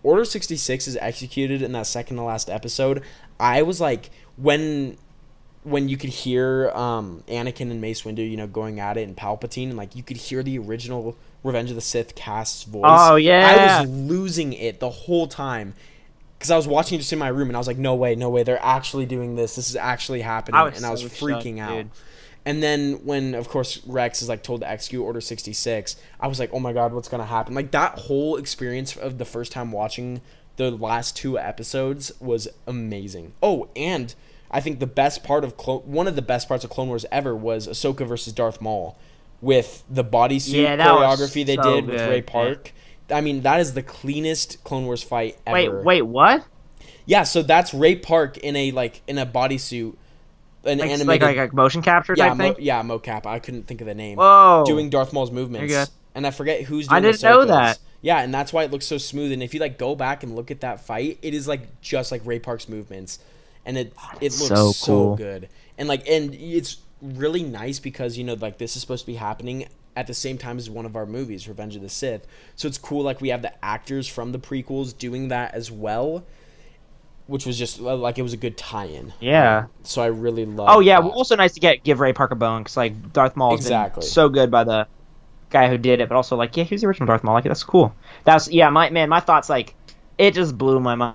Order 66 is executed in that second to last episode, I was like, when you could hear Anakin and Mace Windu, you know, going at it, and Palpatine, and like you could hear the original Revenge of the Sith cast's voice. Oh yeah, I was losing it the whole time because I was watching it just in my room, and I was like, no way, they're actually doing this. This is actually happening, and I was freaking out. Dude. And then when, of course, Rex is like told to execute Order 66, I was like, oh my god, what's gonna happen? Like that whole experience of the first time watching the last 2 episodes was amazing. Oh, and I think the best part of one of the best parts of Clone Wars ever was Ahsoka versus Darth Maul with the bodysuit choreography they did with Ray Park. I mean, that is the cleanest Clone Wars fight ever. Wait, what? Yeah, so that's Ray Park in a bodysuit. An animated, like a motion capture type thing? Mocap. I couldn't think of the name. Whoa. Doing Darth Maul's movements. And I forget who's doing I didn't know that. Yeah, and that's why it looks so smooth. And if you like go back and look at that fight, it is like just like Ray Park's movements, and it looks so good. And it's really nice because like this is supposed to be happening at the same time as one of our movies, Revenge of the Sith. So it's cool, like we have the actors from the prequels doing that as well, which was just like it was a good tie-in. Yeah. So I really love. Oh yeah, that. Also nice to give Ray Park a bone because like Darth Maul's been so good by the guy who did it, but also like he was the original Darth Maul. Like that's cool. My thoughts like it just blew my mind.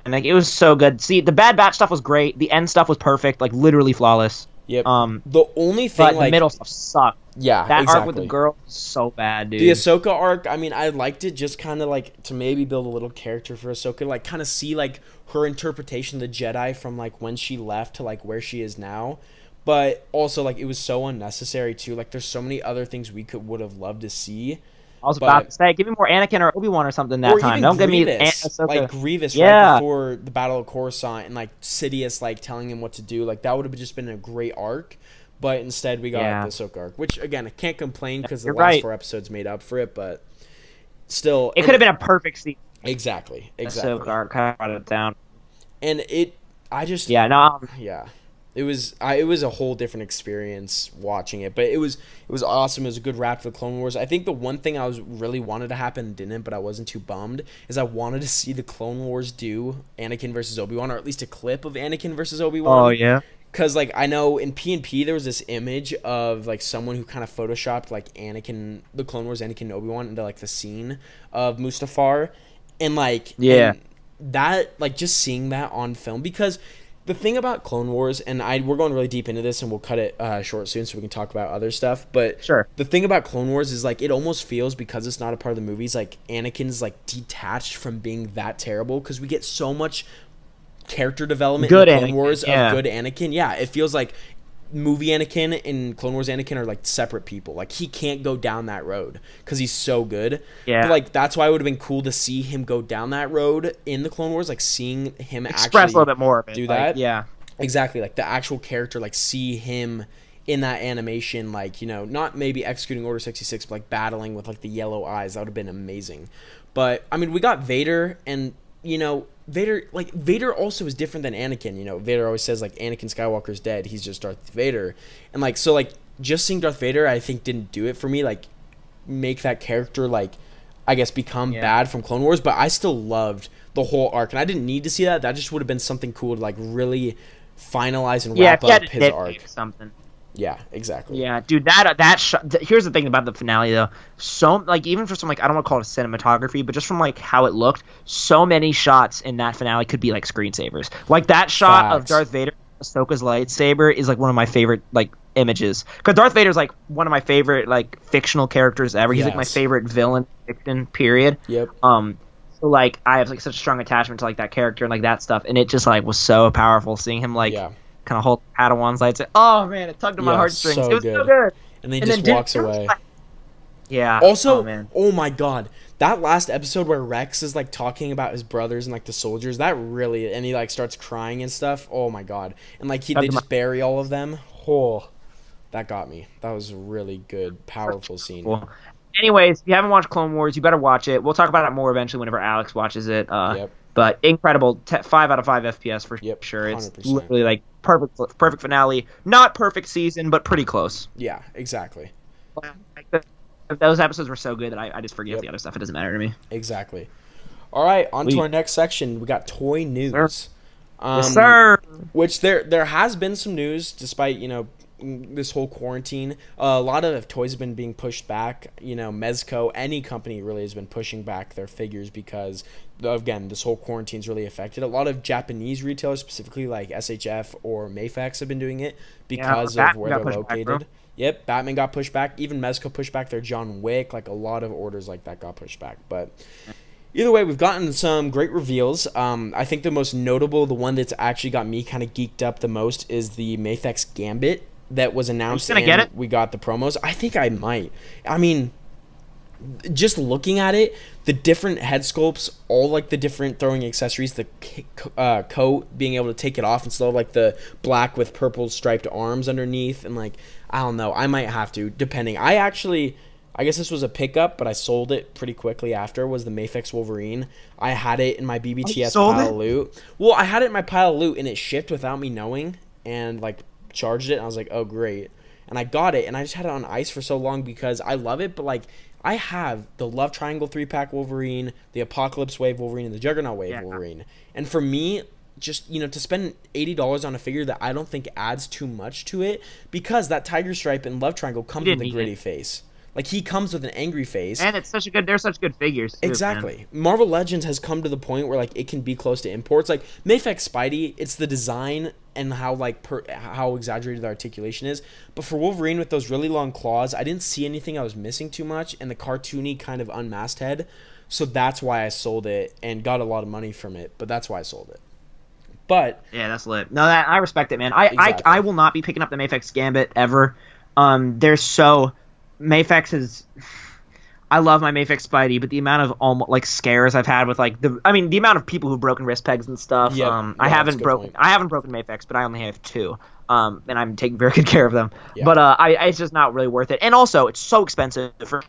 Like it was so good. See, the Bad Batch stuff was great. The end stuff was perfect, like literally flawless. Yep. The only thing, but the middle stuff sucked. Yeah, that arc with the girl is so bad, dude. The Ahsoka arc, I mean, I liked it just kind of like to maybe build a little character for Ahsoka, like kind of see like her interpretation of the Jedi from like when she left to like where she is now. But also like it was so unnecessary too. Like there's so many other things we would have loved to see. I was about to say, give me more Anakin or Obi-Wan or something that time. Don't give me Ahsoka. Like Grievous right before the Battle of Coruscant and like Sidious like telling him what to do. Like that would have just been a great arc. But instead we got the Ahsoka arc, which again I can't complain because the last 4 episodes made up for it. But still, it could have been a perfect season. Exactly. Ahsoka arc cut it down, and it was a whole different experience watching it, but it was awesome. It was a good wrap to the Clone Wars. I think the one thing I was really wanted to happen and didn't, but I wasn't too bummed, is I wanted to see the Clone Wars do Anakin versus Obi-Wan, or at least a clip of Anakin versus Obi-Wan. Oh yeah. Because like I know in P&P there was this image of like someone who kind of photoshopped like Anakin, the Clone Wars Anakin and Obi-Wan into like the scene of Mustafar, and like and that like just seeing that on film, because the thing about Clone Wars, and we're going really deep into this and we'll cut it short soon so we can talk about other stuff, but the thing about Clone Wars is like it almost feels, because it's not a part of the movies, like Anakin's like detached from being that terrible, because we get so much character development in Clone Wars of good Anakin. Yeah, it feels like movie Anakin and Clone Wars Anakin are like separate people. Like he can't go down that road because he's so good. Yeah. But like that's why it would have been cool to see him go down that road in the Clone Wars, like seeing him express a little bit more of it. Do that. Yeah. Exactly. Like the actual character, like see him in that animation, like, not maybe executing Order 66, but like battling with like the yellow eyes. That would have been amazing. But I mean, we got Vader, and Vader also is different than Anakin. Vader always says like Anakin Skywalker's dead, he's just Darth Vader, and like so like just seeing Darth Vader I think didn't do it for me, like make that character like I guess become bad from Clone Wars. But I still loved the whole arc, and I didn't need to see that. That just would have been something cool to like really finalize and wrap up his arc. Something. Yeah, exactly. Yeah, dude, here's the thing about the finale though. So like even for some like I don't want to call it cinematography, but just from like how it looked, so many shots in that finale could be like screensavers. Like that shot of Darth Vader, Ahsoka's lightsaber is like one of my favorite like images, because Darth Vader's like one of my favorite like fictional characters ever. He's like my favorite villain fiction, period. Yep. So like I have like such a strong attachment to like that character and like that stuff, and it just like was so powerful seeing him like kind of hold Padawan's lights. Oh man, it tugged at my heartstrings. So it was so good. And then he just walks away. Yeah. Also, oh my god, that last episode where Rex is like talking about his brothers and like the soldiers, that really, and he like starts crying and stuff. Oh my god, and like they just bury all of them. Oh, that got me. That was a really good, powerful scene. Cool. Anyways, if you haven't watched Clone Wars, you better watch it. We'll talk about it more eventually whenever Alex watches it. But incredible, 5 out of 5 FPS for sure. It's 100%. Literally like perfect finale. Not perfect season, but pretty close. Yeah, exactly. Those episodes were so good that I just forget the other stuff. It doesn't matter to me. Exactly. All right, on to our next section. We got toy news. Yes, sir. Which there has been some news, despite this whole quarantine. A lot of toys have been being pushed back. Mezco, any company really has been pushing back their figures because, again, this whole quarantine's really affected. A lot of Japanese retailers, specifically like SHF or Mayfax, have been doing it because of where they're located. Yep, Batman got pushed back. Even Mezco pushed back their John Wick. Like a lot of orders like that got pushed back. But either way, we've gotten some great reveals. I think the most notable, the one that's actually got me kind of geeked up the most, is the Mayfax Gambit that was announced, and we got the promos. I think I might. I mean, just looking at it, the different head sculpts, all like the different throwing accessories, the coat, being able to take it off instead of like the black with purple striped arms underneath, and like I don't know, I might have to, depending. I I guess this was a pickup, but I sold it pretty quickly after, was the Mafex Wolverine. I had it in my BBTS pile of loot. Well, I had it in my pile of loot, and it shipped without me knowing, and, like, charged it, and I was like, oh, great. And I got it, and I just had it on ice for so long because I love it, but, like, I have the Love Triangle 3-pack Wolverine, the Apocalypse Wave Wolverine, and the Juggernaut Wave Wolverine. And for me, just, you know, to spend $80 on a figure that I don't think adds too much to it, because that Tiger Stripe and Love Triangle comes with a gritty face. Like, he comes with an angry face. And it's they're such good figures, too, exactly. Man. Marvel Legends has come to the point where, like, it can be close to imports. Like, Mafex Spidey, it's the design and how, like, how exaggerated the articulation is. But for Wolverine with those really long claws, I didn't see anything I was missing too much, and the cartoony kind of unmasked head. So that's why I sold it and got a lot of money from it. But that's why I sold it. But yeah, that's lit. No, I respect it, man. I will not be picking up the Mafex Gambit ever. There's so... Mafex is... I love my Mafex Spidey, but the amount of like scares I've had with like the amount of people who've broken wrist pegs and stuff. Yep. I haven't broken Mafex, but I only have 2. And I'm taking very good care of them. Yeah. But it's just not really worth it. And also, it's so expensive for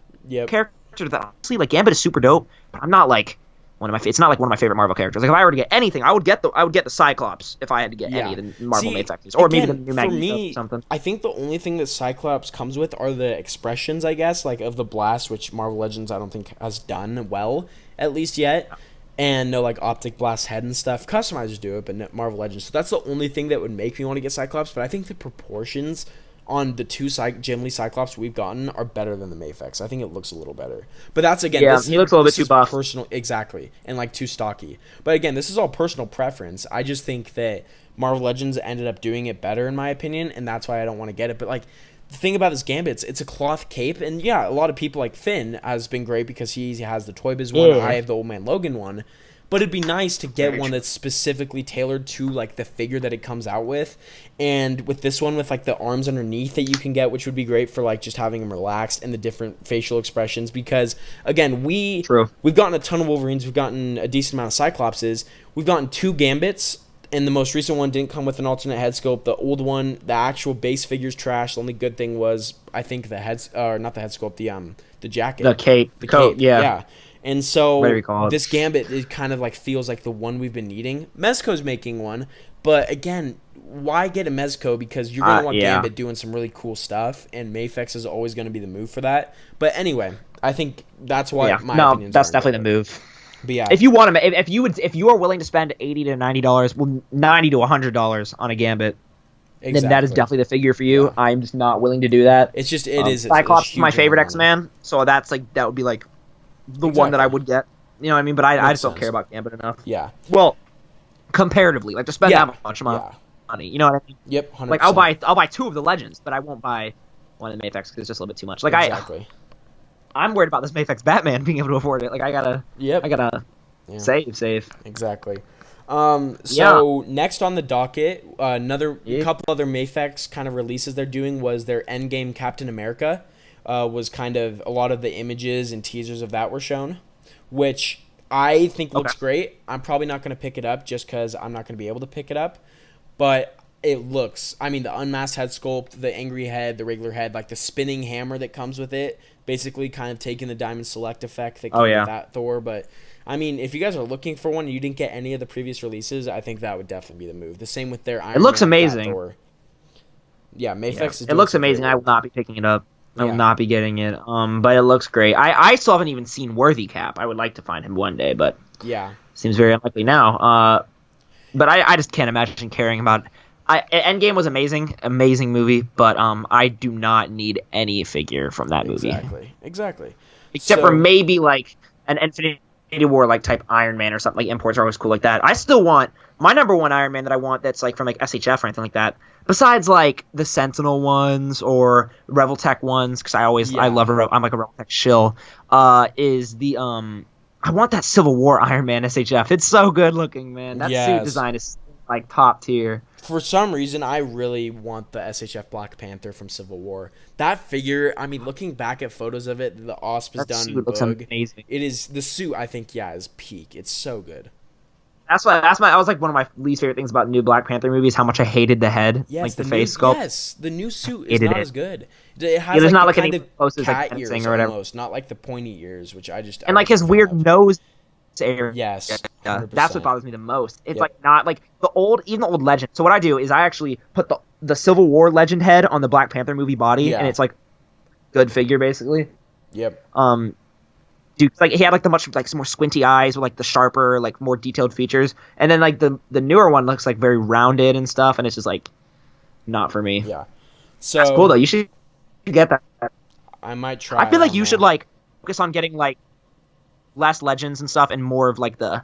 characters that honestly, like, Gambit is super dope, but I'm not like it's not like one of my favorite Marvel characters. Like, if I were to get anything, I would get the Cyclops if I had to get any of the Marvel Mafexes, or maybe the new Magneto or something. I think the only thing that Cyclops comes with are the expressions, I guess, like of the blast, which Marvel Legends I don't think has done well, at least yet, and no like optic blast head and stuff. Customizers do it, but no Marvel Legends. So that's the only thing that would make me want to get Cyclops. But I think the proportions on the 2 Jim Lee Cyclops we've gotten are better than the Mafex. I think it looks a little better. But that's, again... Yeah, he looks a little bit too buff. Personal, exactly. And, like, too stocky. But, again, this is all personal preference. I just think that Marvel Legends ended up doing it better, in my opinion, and that's why I don't want to get it. But, like, the thing about this Gambit, it's a cloth cape. And, yeah, a lot of people, like Finn, has been great because he has the Toy Biz one. I have the Old Man Logan one. But it'd be nice to get one that's specifically tailored to, like, the figure that it comes out with. And with this one, with, like, the arms underneath that you can get, which would be great for, like, just having them relaxed and the different facial expressions. Because, again, we've gotten a ton of Wolverines. We've gotten a decent amount of Cyclopses. We've gotten 2 Gambits. And the most recent one didn't come with an alternate head sculpt. The old one, the actual base figure's trash. The only good thing was, I think, not the head sculpt, the jacket. The cape. The coat, yeah. And so this Gambit, it kind of like feels like the one we've been needing. Mezco's making one, but again, why get a Mezco? Because you're going to want Gambit doing some really cool stuff, and Mafex is always going to be the move for that. But anyway, I think that's why my opinion. That's definitely the move. But yeah, if you want to, if you are willing to spend $80 to $90, well, $90 to $100 on a Gambit, then that is definitely the figure for you. Yeah. I'm just not willing to do that. It's just it's Cyclops is my favorite X-Man, so that would be like the one that I would get. You know what I mean? But I just don't care about Gambit enough. Yeah. Well, comparatively, like to spend that much money. You know what I mean? Yep. 100%. Like I'll buy 2 of the Legends, but I won't buy one of the Mafex because it's just a little bit too much. Like I'm worried about this Mafex Batman being able to afford it. Like I gotta save. Exactly. So next on the docket, another couple other Mafex kind of releases they're doing was their Endgame Captain America. Was kind of a lot of the images and teasers of that were shown, which I think looks great. I'm probably not going to pick it up just because I'm not going to be able to pick it up. But it looks, I mean, the unmasked head sculpt, the angry head, the regular head, like the spinning hammer that comes with it, basically kind of taking the Diamond Select effect that came with that Thor. But, I mean, if you guys are looking for one and you didn't get any of the previous releases, I think that would definitely be the move. The same with their Iron Man. It looks amazing. Yeah, Mafex is it looks amazing. I will not be picking it up. I will not be getting it. But it looks great. I still haven't even seen Worthy Cap. I would like to find him one day, but seems very unlikely now. But I just can't imagine caring about. Endgame was amazing movie, but I do not need any figure from that movie. Exactly. Except for maybe like an Infinity War like type Iron Man or something. Like imports are always cool like that. I still want my number one Iron Man that I want that's like from like SHF or anything like that. Besides like the Sentinel ones or Revoltech ones, because I love I'm like a Revoltech shill. Is the I want that Civil War Iron Man SHF. It's so good looking, man. That suit design is like top tier. For some reason, I really want the SHF Black Panther from Civil War. That figure, I mean, looking back at photos of it, the Osp is done in looks amazing. It is the suit. I think is peak. It's so good. that was like one of my least favorite things about the new Black Panther movies. How much I hated the head, like the face sculpt. Yes, the new suit is not as good. It has there's like not the like kind any of closest cat like ears or whatever, almost, not like the pointy ears, which I and like his weird nose area. Yes, yeah, that's what bothers me the most. It's like not like even the old Legend. So what I do is I actually put the Civil War Legend head on the Black Panther movie body, and it's like good figure basically. Yep. Dude, like he had like some more squinty eyes with like the sharper, like more detailed features, and then like the newer one looks like very rounded and stuff, and it's just like not for me. Yeah. So that's cool though. You should get that. I might try. I feel like you should like focus on getting like less Legends and stuff, and more of like the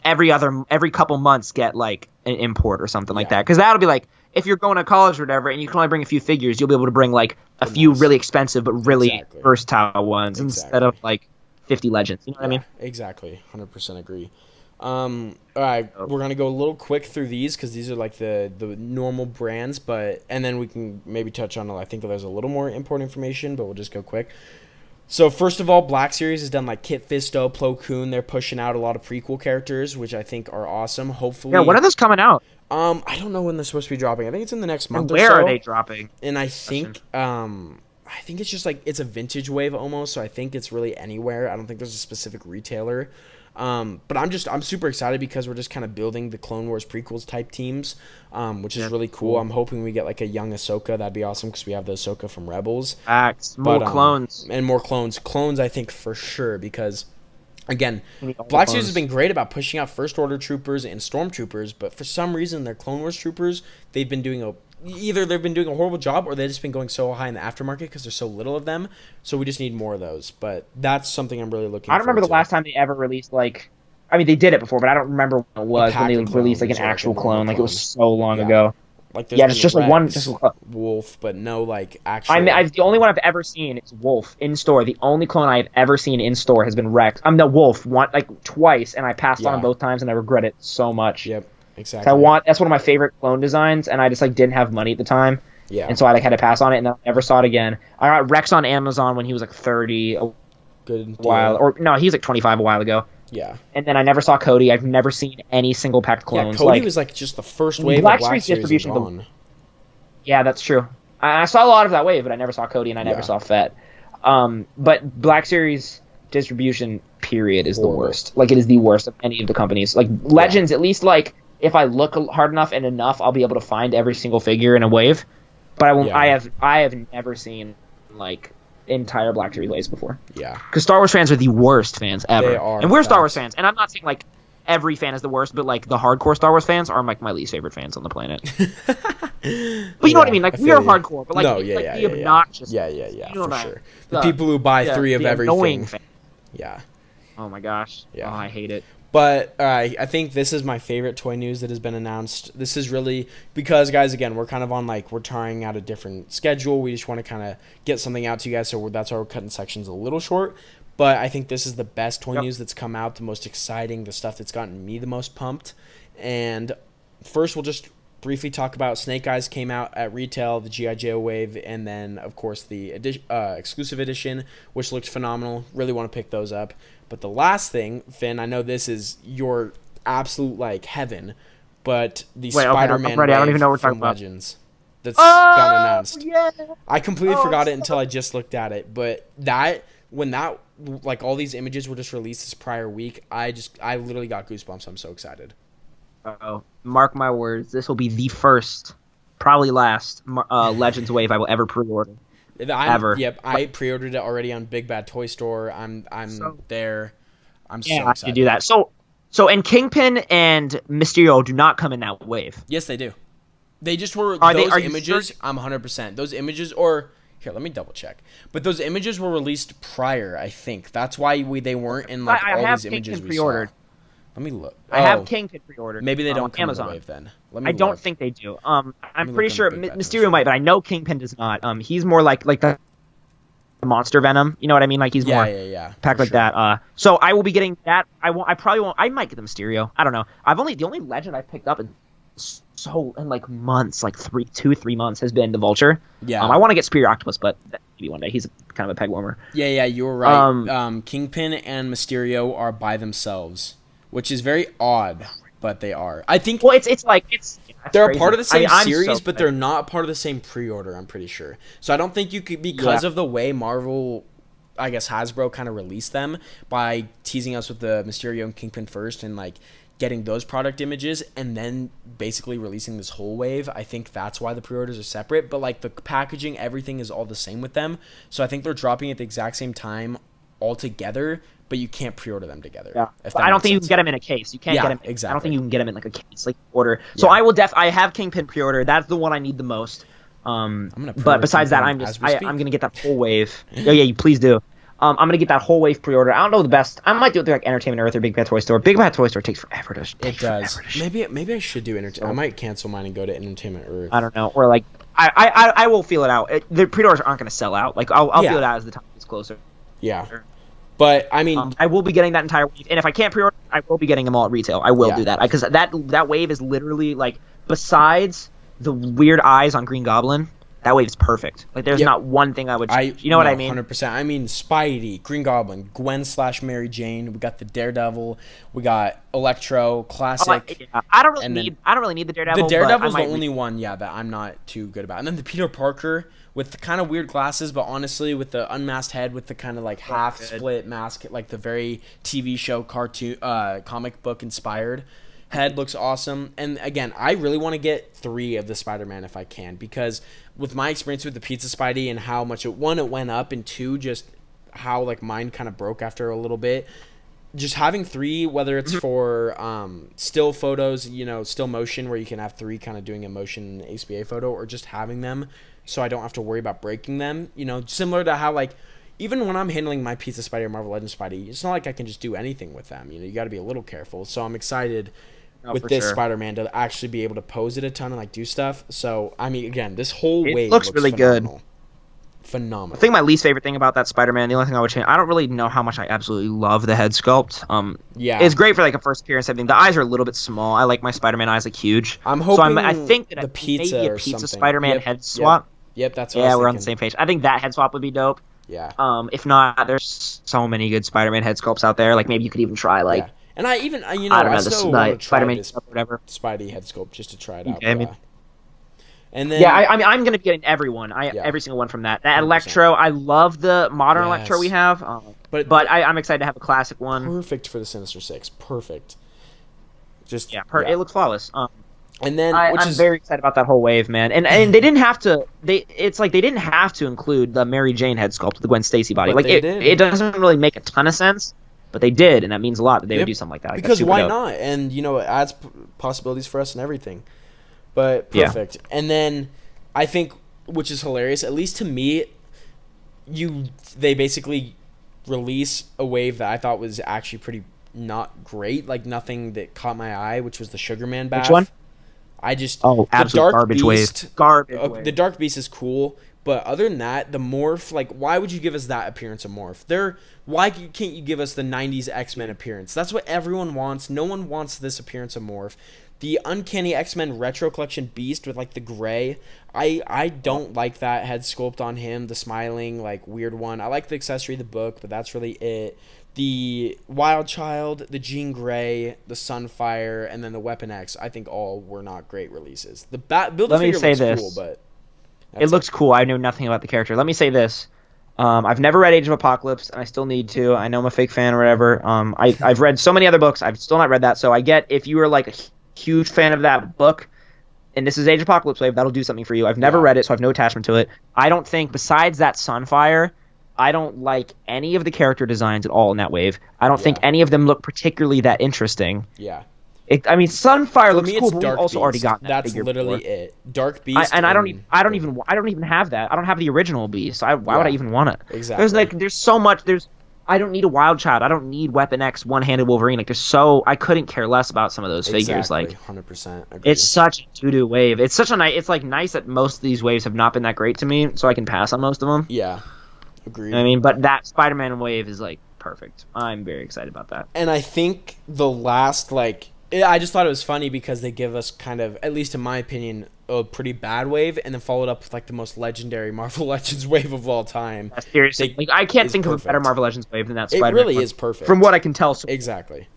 every couple months get like an import or something like that, because that'll be like if you're going to college or whatever, and you can only bring a few figures, you'll be able to bring like a few really expensive but really versatile ones instead of like 50 Legends. You know what I mean? Exactly. 100% agree. All right, we're gonna go a little quick through these because these are like the normal brands, and then we can maybe touch on. I think there's a little more important information, but we'll just go quick. So first of all, Black Series has done like Kit Fisto, Plo Koon. They're pushing out a lot of prequel characters, which I think are awesome. Hopefully, when are those coming out? I don't know when they're supposed to be dropping. I think it's in the next month or so. Where are they dropping? And I think it's just like it's a vintage wave almost. So I think it's really anywhere. I don't think there's a specific retailer. But I'm super excited because we're just kind of building the Clone Wars prequels type teams, which is really cool. I'm hoping we get like a young Ahsoka. That'd be awesome because we have the Ahsoka from Rebels. More clones. And more clones. Clones, I think, for sure, because, again, Black Series has been great about pushing out First Order troopers and Stormtroopers, but for some reason, their Clone Wars troopers, they've been doing either they've been doing a horrible job or they've just been going so high in the aftermarket because there's so little of them. So we just need more of those. But that's something I'm really looking forward to. I don't remember the last time they ever released, like... I mean, they did it before, but I don't remember when it was when they released like an actual clone. Like, it was so long ago. Like, it's just like one... Wolf, but no, like, actual... the only one I've ever seen is Wolf in store. The only clone I've ever seen in store has been Rex. I'm the Wolf, twice, and I passed on both times, and I regret it so much. Yep. Exactly. That's one of my favorite clone designs, and I just like didn't have money at the time. Yeah. And so I like had to pass on it, and I never saw it again. I got Rex on Amazon when he was like 30 a while, or no, he was like 25 a while ago. Yeah. And then I never saw Cody. I've never seen any single packed clones. Yeah, Cody was like just the first wave of Black Series distribution. Yeah, that's true. I saw a lot of that wave, but I never saw Cody and I never saw Fett. But Black Series distribution period is the worst. Like, it is the worst of any of the companies. Like, Legends, at least like if I look hard enough and enough, I'll be able to find every single figure in a wave. But I won't. I have never seen like entire Black Series waves before. Yeah. Because Star Wars fans are the worst fans ever. They are. And we're Star Wars fans. And I'm not saying like every fan is the worst, but like the hardcore Star Wars fans are like my least favorite fans on the planet. But you know what I mean? Like, we are hardcore, but like, the obnoxious. Yeah, for sure. The people who buy three of everything. Yeah. Oh my gosh. Yeah. Oh, I hate it. But I think this is my favorite toy news that has been announced. This is really because, guys, again, we're kind of on like we're trying out a different schedule. We just want to kind of get something out to you guys, so that's why we're cutting sections a little short. But I think this is the best toy news that's come out, the most exciting, the stuff that's gotten me the most pumped. And first, we'll just briefly talk about Snake Eyes came out at retail, the G.I. Joe wave, and then, of course, the exclusive edition, which looked phenomenal. Really want to pick those up. But the last thing, Finn, I know this is your absolute, like, heaven, but the Spider-Man wave I don't even know what we're talking from Legends that's gotten announced. Yeah. I completely forgot it until I just looked at it. But when like, all these images were just released this prior week, I literally got goosebumps. I'm so excited. Oh, mark my words. This will be the first, probably last, Legends wave I will ever pre-order. Ever. Yep, I pre-ordered it already on Big Bad Toy Store. I'm there. I'm so excited to do that. So and Kingpin and Mysterio do not come in that wave. Yes, they do. They just were those images. I'm 100%. Those images, or here, let me double check. But those images were released prior, I think. That's why they weren't in like all these images we pre-ordered. Saw. Let me look. I have Kingpin pre-ordered. Maybe they don't on come Amazon. In the wave then. I don't think they do. I'm pretty sure Mysterio might, but I know Kingpin does not. He's more like the Monster Venom. You know what I mean? Like, he's more packed like that. So I will be getting that. I probably won't. I might get the Mysterio. I don't know. The only Legend I've picked up in like months, like 3 months, has been the Vulture. Yeah. I want to get Superior Octopus, but maybe one day. He's kind of a peg warmer. Yeah, you were right. Kingpin and Mysterio are by themselves, which is very odd. but they are. I think. Well, it's like they're crazy. a part of the same series, so but they're not part of the same pre-order. I'm pretty sure. So I don't think you could, because of the way Marvel, I guess Hasbro kind of released them by teasing us with the Mysterio and Kingpin first, and like getting those product images, and then basically releasing this whole wave. I think that's why the pre-orders are separate, but like the packaging, everything is all the same with them. So I think they're dropping at the exact same time all together, but you can't pre-order them together. Yeah. I don't think you can get them in a case. You can't get them. Exactly. I don't think you can get them in like a case, like order. So I will I have Kingpin pre-order. That's the one I need the most. But besides that, I'm gonna get that whole wave. Oh yeah, you please do. I'm gonna get that whole wave pre-order. I don't know the best. I might do it through like Entertainment Earth or Big Bad Toy Store. Big Bad Toy Store takes forever to. It does. Maybe I should do Entertainment. I might cancel mine and go to Entertainment Earth. I don't know. Or like I will feel it out. The pre-orders aren't gonna sell out. Like I'll feel it out as the time gets closer. Yeah. But I mean, I will be getting that entire wave, and if I can't pre-order, I will be getting them all at retail. I will do that because that wave is literally like, besides the weird eyes on Green Goblin, that wave is perfect. Like there's not one thing I would change. You know what I mean? 100%. I mean, Spidey, Green Goblin, Gwen/Mary Jane. We got the Daredevil. We got Electro, classic. I don't really need the Daredevil. The Daredevil's the only one, that I'm not too good about. And then the Peter Parker with the kind of weird glasses, but honestly with the unmasked head with the kind of like half split mask, like the very TV show cartoon comic book inspired head looks awesome. And again, I really want to get 3 of the Spider-Man if I can, because with my experience with the Pizza Spidey and how much it went up, and 2, just how like mine kind of broke after a little bit. Just having 3, whether it's for still photos, still motion where you can have 3 kind of doing a motion HBA photo, or just having them so I don't have to worry about breaking them. Similar to how like even when I'm handling my Pizza Spidey or Marvel Legends Spidey, it's not like I can just do anything with them. You got to be a little careful. So I'm excited with this Spider-Man to actually be able to pose it a ton and like do stuff. So I mean, again, this whole wave looks really phenomenal. Good. Phenomenal. I think my least favorite thing about that Spider-Man, the only thing I would change, I don't really know how much I absolutely love the head sculpt. It's great for like a first appearance. I think the eyes are a little bit small. I like my Spider-Man eyes like huge. I'm hoping. So I think that the pizza maybe a or pizza something. Spider-Man head swap. Yep, that's what I was we're thinking. on the same page. I think that head swap would be dope. Yeah. If not, there's so many good Spider-Man head sculpts out there. Like maybe you could even try like. Yeah. And I even I don't know, still want to try Spider-Man this whatever Spidey head sculpt just to try it out. I mean, and then I mean I'm gonna be getting everyone. Every single one from that. That 100%. Electro, I love the modern Electro we have. But I'm excited to have a classic one. Perfect for the Sinister Six. Perfect. Just it looks flawless. And then I'm very excited about that whole wave, man. And they didn't have to. It's like they didn't have to include the Mary Jane head sculpt with the Gwen Stacy body. Like it doesn't really make a ton of sense, but they did, and that means a lot that they would do something like that. Because why not? And it adds possibilities for us and everything. But perfect. Yeah. And then I think, which is hilarious, at least to me, they basically release a wave that I thought was actually pretty not great, like nothing that caught my eye, which was the Sugarman bath. Which one? Absolute garbage wave. Garbage. The Dark Beast is cool, but other than that, the Morph, like, why would you give us that appearance of Morph? Why can't you give us the 90s X-Men appearance? That's what everyone wants. No one wants this appearance of Morph. The Uncanny X-Men Retro Collection Beast with, like, the gray, I don't like that head sculpt on him, the smiling, like, weird one. I like the accessory, the book, but that's really it. The Wild Child, the Jean Grey, the Sunfire, and then the Weapon X, I think all were not great releases. The Build-A-Figure looks cool, but... It looks cool. I know nothing about the character. Let me say this. I've never read Age of Apocalypse, and I still need to. I know I'm a fake fan or whatever. I've read so many other books. I've still not read that, so I get if you were like a huge fan of that book, and this is Age of Apocalypse Wave, that'll do something for you. I've never read it, so I have no attachment to it. I don't think, besides that Sunfire... I don't like any of the character designs at all in that wave. I don't think any of them look particularly that interesting. Yeah. Sunfire looks cool, but we've also already gotten that. That's literally before. It. Dark Beast. I don't even have that. I don't have the original Beast. Why would I even want it? Exactly. There's so much. I don't need a Wild Child. I don't need Weapon X, One-Handed Wolverine. I couldn't care less about some of those figures. Like 100%. Agree. It's such a doo-doo wave. It's such a nice. It's like nice that most of these waves have not been that great to me, so I can pass on most of them. Yeah. Agreed. I mean, but that Spider-Man wave is like perfect. I'm very excited about that. And I think the last I just thought it was funny because they give us kind of, at least in my opinion, a pretty bad wave, and then followed up with like the most legendary Marvel Legends wave of all time. Seriously, I can't think of a better Marvel Legends wave than that Spider-Man. It really is perfect from what I can tell. Exactly.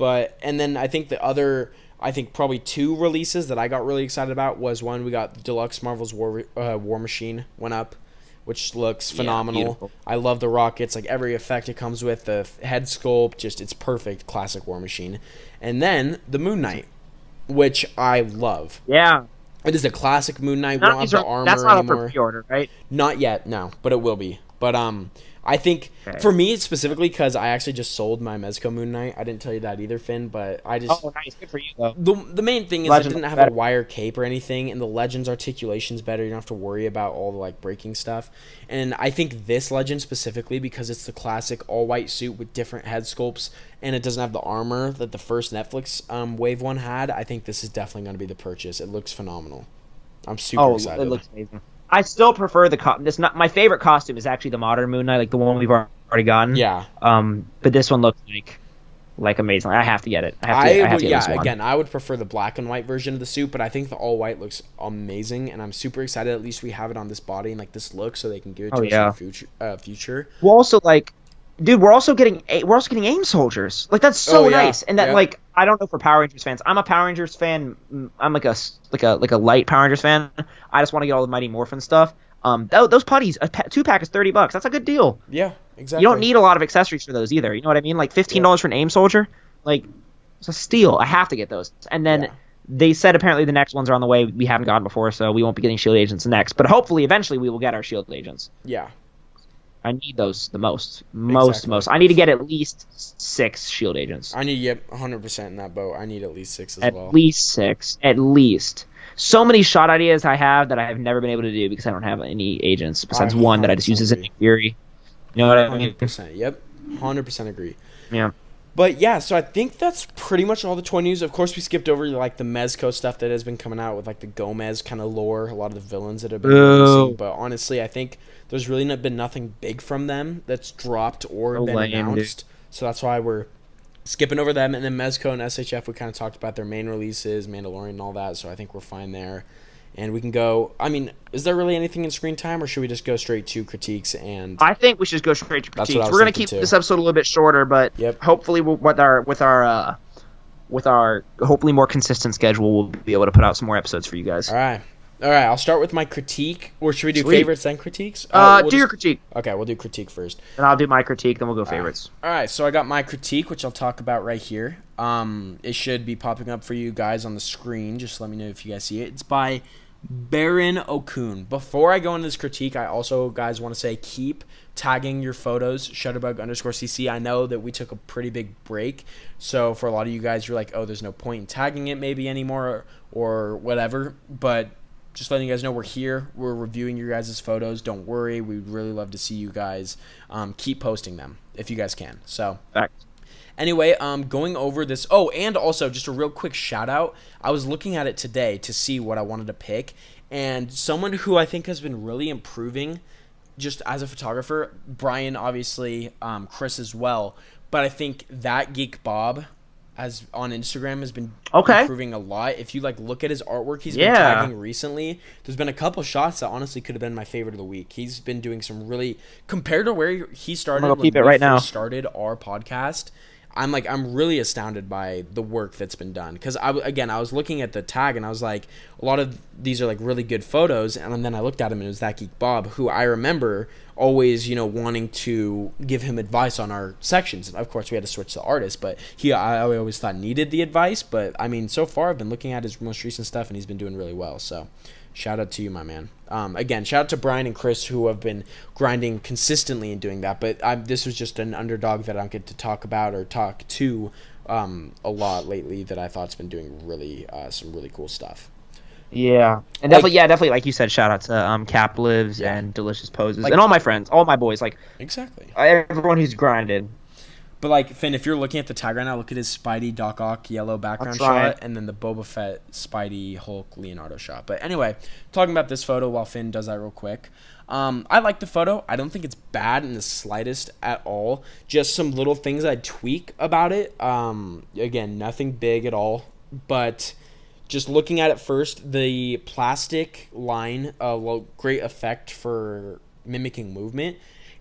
And then I think probably 2 releases that I got really excited about was one, we got Deluxe Marvel's War Machine went up, which looks phenomenal. Yeah, I love the rockets, like every effect it comes with, the head sculpt, just it's perfect, classic War Machine. And then the Moon Knight, which I love. Yeah. It is a classic Moon Knight. We don't have the armor that's not anymore. Up for pre-order, right? Not yet, no, but it will be. But I think for me specifically, because I actually just sold my Mezco Moon Knight. I didn't tell you that either, Finn, but I just... Oh, nice. Good for you, though. The main thing is it didn't have a wire cape or anything, and the Legends articulation's better. You don't have to worry about all the breaking stuff. And I think this Legend specifically, because it's the classic all-white suit with different head sculpts, and it doesn't have the armor that the first Netflix Wave one had, I think this is definitely going to be the purchase. It looks phenomenal. I'm super excited. It looks amazing. I still prefer my favorite costume is actually the modern Moon Knight, like the one we've already gotten. Yeah. But this one looks like amazing. I have to get it. I have to get this one. Again, I would prefer the black and white version of the suit, but I think the all white looks amazing, and I'm super excited. At least we have it on this body and this look, so they can give it to us in the future. Well, also dude, we're also getting AIM soldiers. That's so nice. And that I don't know for Power Rangers fans. I'm a Power Rangers fan. I'm like a light Power Rangers fan. I just want to get all the Mighty Morphin stuff. Those putties, a 2-pack is $30. That's a good deal. Yeah, exactly. You don't need a lot of accessories for those either. You know what I mean? $15 for an AIM soldier. It's a steal. I have to get those. And then they said apparently the next ones are on the way. We haven't gotten before, so we won't be getting Shield Agents next. But hopefully, eventually, we will get our Shield Agents. Yeah. I need those the most. I need to get at least 6 Shield Agents. I need 100% in that boat. I need at least 6 as well. At least 6. At least. So many shot ideas I have that I have never been able to do because I don't have any agents besides one that I just use as a Nick Fury. You know what I mean? 100%. Yep. 100% agree. Yeah. But yeah, so I think that's pretty much all the toy news. Of course, we skipped over the Mezco stuff that has been coming out with the Gomez kind of lore, a lot of the villains that have been releasing. But honestly, I think there's really been nothing big from them that's dropped or been announced. So that's why we're skipping over them. And then Mezco and SHF, we kind of talked about their main releases, Mandalorian and all that. So I think we're fine there. And we can go... I mean, is there really anything in screen time, or should we just go straight to critiques? And I think we should go straight to critiques. We're going to keep this episode a little bit shorter, but hopefully with our hopefully more consistent schedule, we'll be able to put out some more episodes for you guys. All right. I'll start with my critique. Or should we do favorites then critiques? Do your critique. Okay, we'll do critique first. And I'll do my critique, then we'll go favorites. All right, so I got my critique, which I'll talk about right here. It should be popping up for you guys on the screen. Just let me know if you guys see it. It's by Baron Okun. Before I go into this critique, I also, guys, want to say keep tagging your photos, Shutterbug_CC. I know that we took a pretty big break, so for a lot of you guys, you're like, oh, there's no point in tagging it maybe anymore or whatever, but just letting you guys know we're here. We're reviewing your guys' photos. Don't worry. We'd really love to see you guys keep posting them if you guys can. So anyway, going over this. Oh, and also just a real quick shout out. I was looking at it today to see what I wanted to pick, and someone who I think has been really improving just as a photographer, Brian, obviously, Chris as well, but I think that Geek Bob on Instagram has been improving a lot. If you look at his artwork he's been tagging recently, there's been a couple shots that honestly could have been my favorite of the week. He's been doing some really, compared to where he started when we first started our podcast, I'm really astounded by the work that's been done. Because I was looking at the tag and I was like, a lot of these are really good photos, and then I looked at him and it was that Geek Bob, who I remember always wanting to give him advice on our sections. And of course we had to switch to artists, but I always thought needed the advice. But I mean, so far I've been looking at his most recent stuff and he's been doing really well. So shout out to you, my man. Again, shout out to Brian and Chris, who have been grinding consistently and doing that. But this was just an underdog that I don't get to talk about or talk to a lot lately that I thought's been doing really some really cool stuff. Yeah, and definitely, like you said, shout out to Cap Lives and Delicious Poses and all my friends, all my boys, exactly everyone who's grinded. But Finn, if you're looking at the tag right now, look at his Spidey Doc Ock yellow background shot, and then the Boba Fett Spidey Hulk Leonardo shot. But anyway, talking about this photo while Finn does that real quick. I like the photo. I don't think it's bad in the slightest at all. Just some little things I'd tweak about it. Again, nothing big at all, but just looking at it first, the plastic line, great effect for mimicking movement.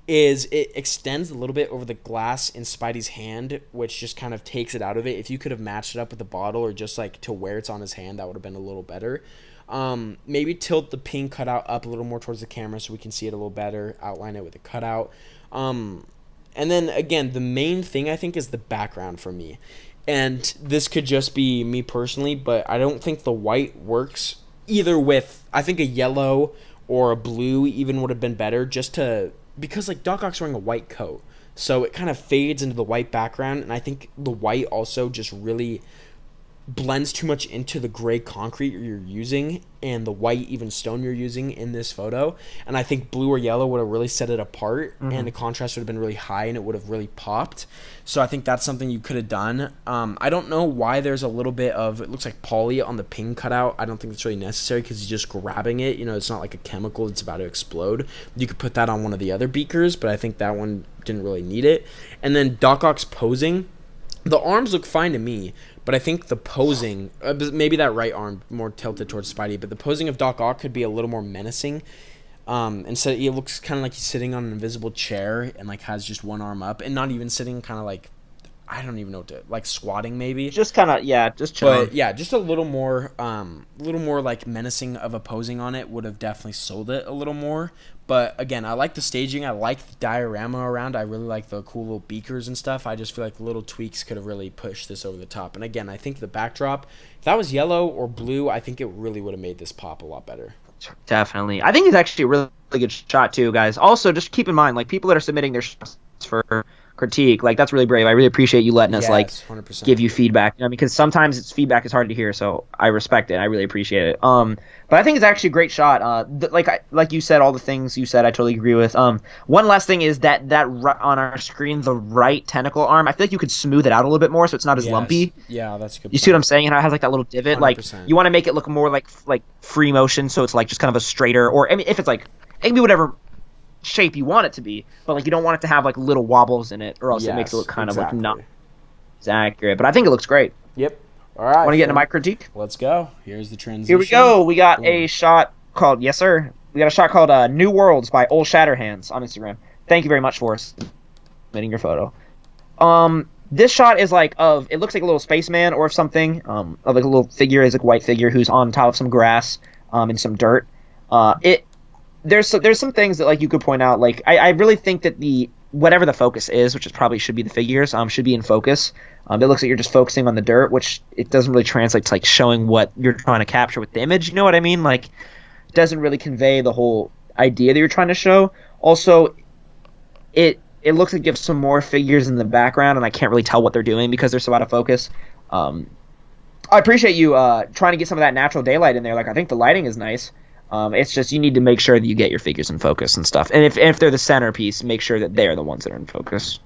is it extends a little bit over the glass in Spidey's hand, which just kind of takes it out of it. If you could have matched it up with the bottle or just like to where it's on his hand, that would have been a little better. Maybe tilt the ping cutout up a little more towards the camera so we can see it a little better, outline it with a cutout. And then again, the main thing I think is the background for me. And this could just be me personally, but I don't think the white works either with, I think a yellow or a blue even would have been better because like Doc Ock's wearing a white coat. So it kind of fades into the white background. And I think the white also just really blends too much into the gray concrete you're using and the white even stone you're using in this photo. And I think blue or yellow would have really set it apart, and the contrast would have been really high and it would have really popped. So I think that's something you could have done. I don't know why there's a little bit of, it looks like poly on the ping cutout. I don't think it's really necessary because he's just grabbing it. You know, it's not like a chemical that's about to explode. You could put that on one of the other beakers, but I think that one didn't really need it. And then Doc Ock's posing. The arms look fine to me, but I think the posing, maybe that right arm more tilted towards Spidey, but the posing of Doc Ock could be a little more menacing. Instead, it looks kind of like he's sitting on an invisible chair and like has just one arm up and not even sitting, kind of like, I don't even know what to, like squatting maybe. Just kind of, yeah, just chilling. But yeah, just a little more like menacing of a posing on it would have definitely sold it a little more. But again, I like the staging. I like the diorama around. I really like the cool little beakers and stuff. I just feel like little tweaks could have really pushed this over the top. And again, I think the backdrop, if that was yellow or blue, I think it really would have made this pop a lot better. Definitely. I think it's actually a really good shot too, guys. Also, just keep in mind, like, people that are submitting their shots for critique, like, that's really brave. I really appreciate you letting us 100%. Give you feedback, you know, because sometimes it's feedback is hard to hear, so I respect it. I really appreciate it. But I think it's actually a great shot. Like you said, all the things you said, I totally agree with. One last thing is that on our screen, the right tentacle arm, I feel like you could smooth it out a little bit more so it's not as lumpy. Yeah, that's a good. You see what I'm saying? And it has like that little divot. 100%. Like, you want to make it look more like free motion, so it's like just kind of a straighter, or I mean, if it's like, it can be whatever shape you want it to be, but like you don't want it to have like little wobbles in it, or else it makes it look kind of like not as accurate. But I think it looks great. Yep. All right. Want to get into my critique? Let's go. Here's the transition. Here we go. We got a shot called, yes sir. We got a shot called New Worlds by Old Shatterhands on Instagram. Thank you very much for submitting your photo. This shot is like it looks like a little spaceman or something. Of like a little figure, is like a white figure who's on top of some grass, and some dirt. There's some things that like you could point out. Like I really think that whatever the focus is, which is probably should be the figures, should be in focus. It looks like you're just focusing on the dirt, which it doesn't really translate to like showing what you're trying to capture with the image. You know what I mean? Like, it doesn't really convey the whole idea that you're trying to show. Also, it looks like you have some more figures in the background, and I can't really tell what they're doing because they're so out of focus. I appreciate you trying to get some of that natural daylight in there. Like, I think the lighting is nice. It's just you need to make sure that you get your figures in focus and stuff. And if they're the centerpiece, make sure that they're the ones that are in focus.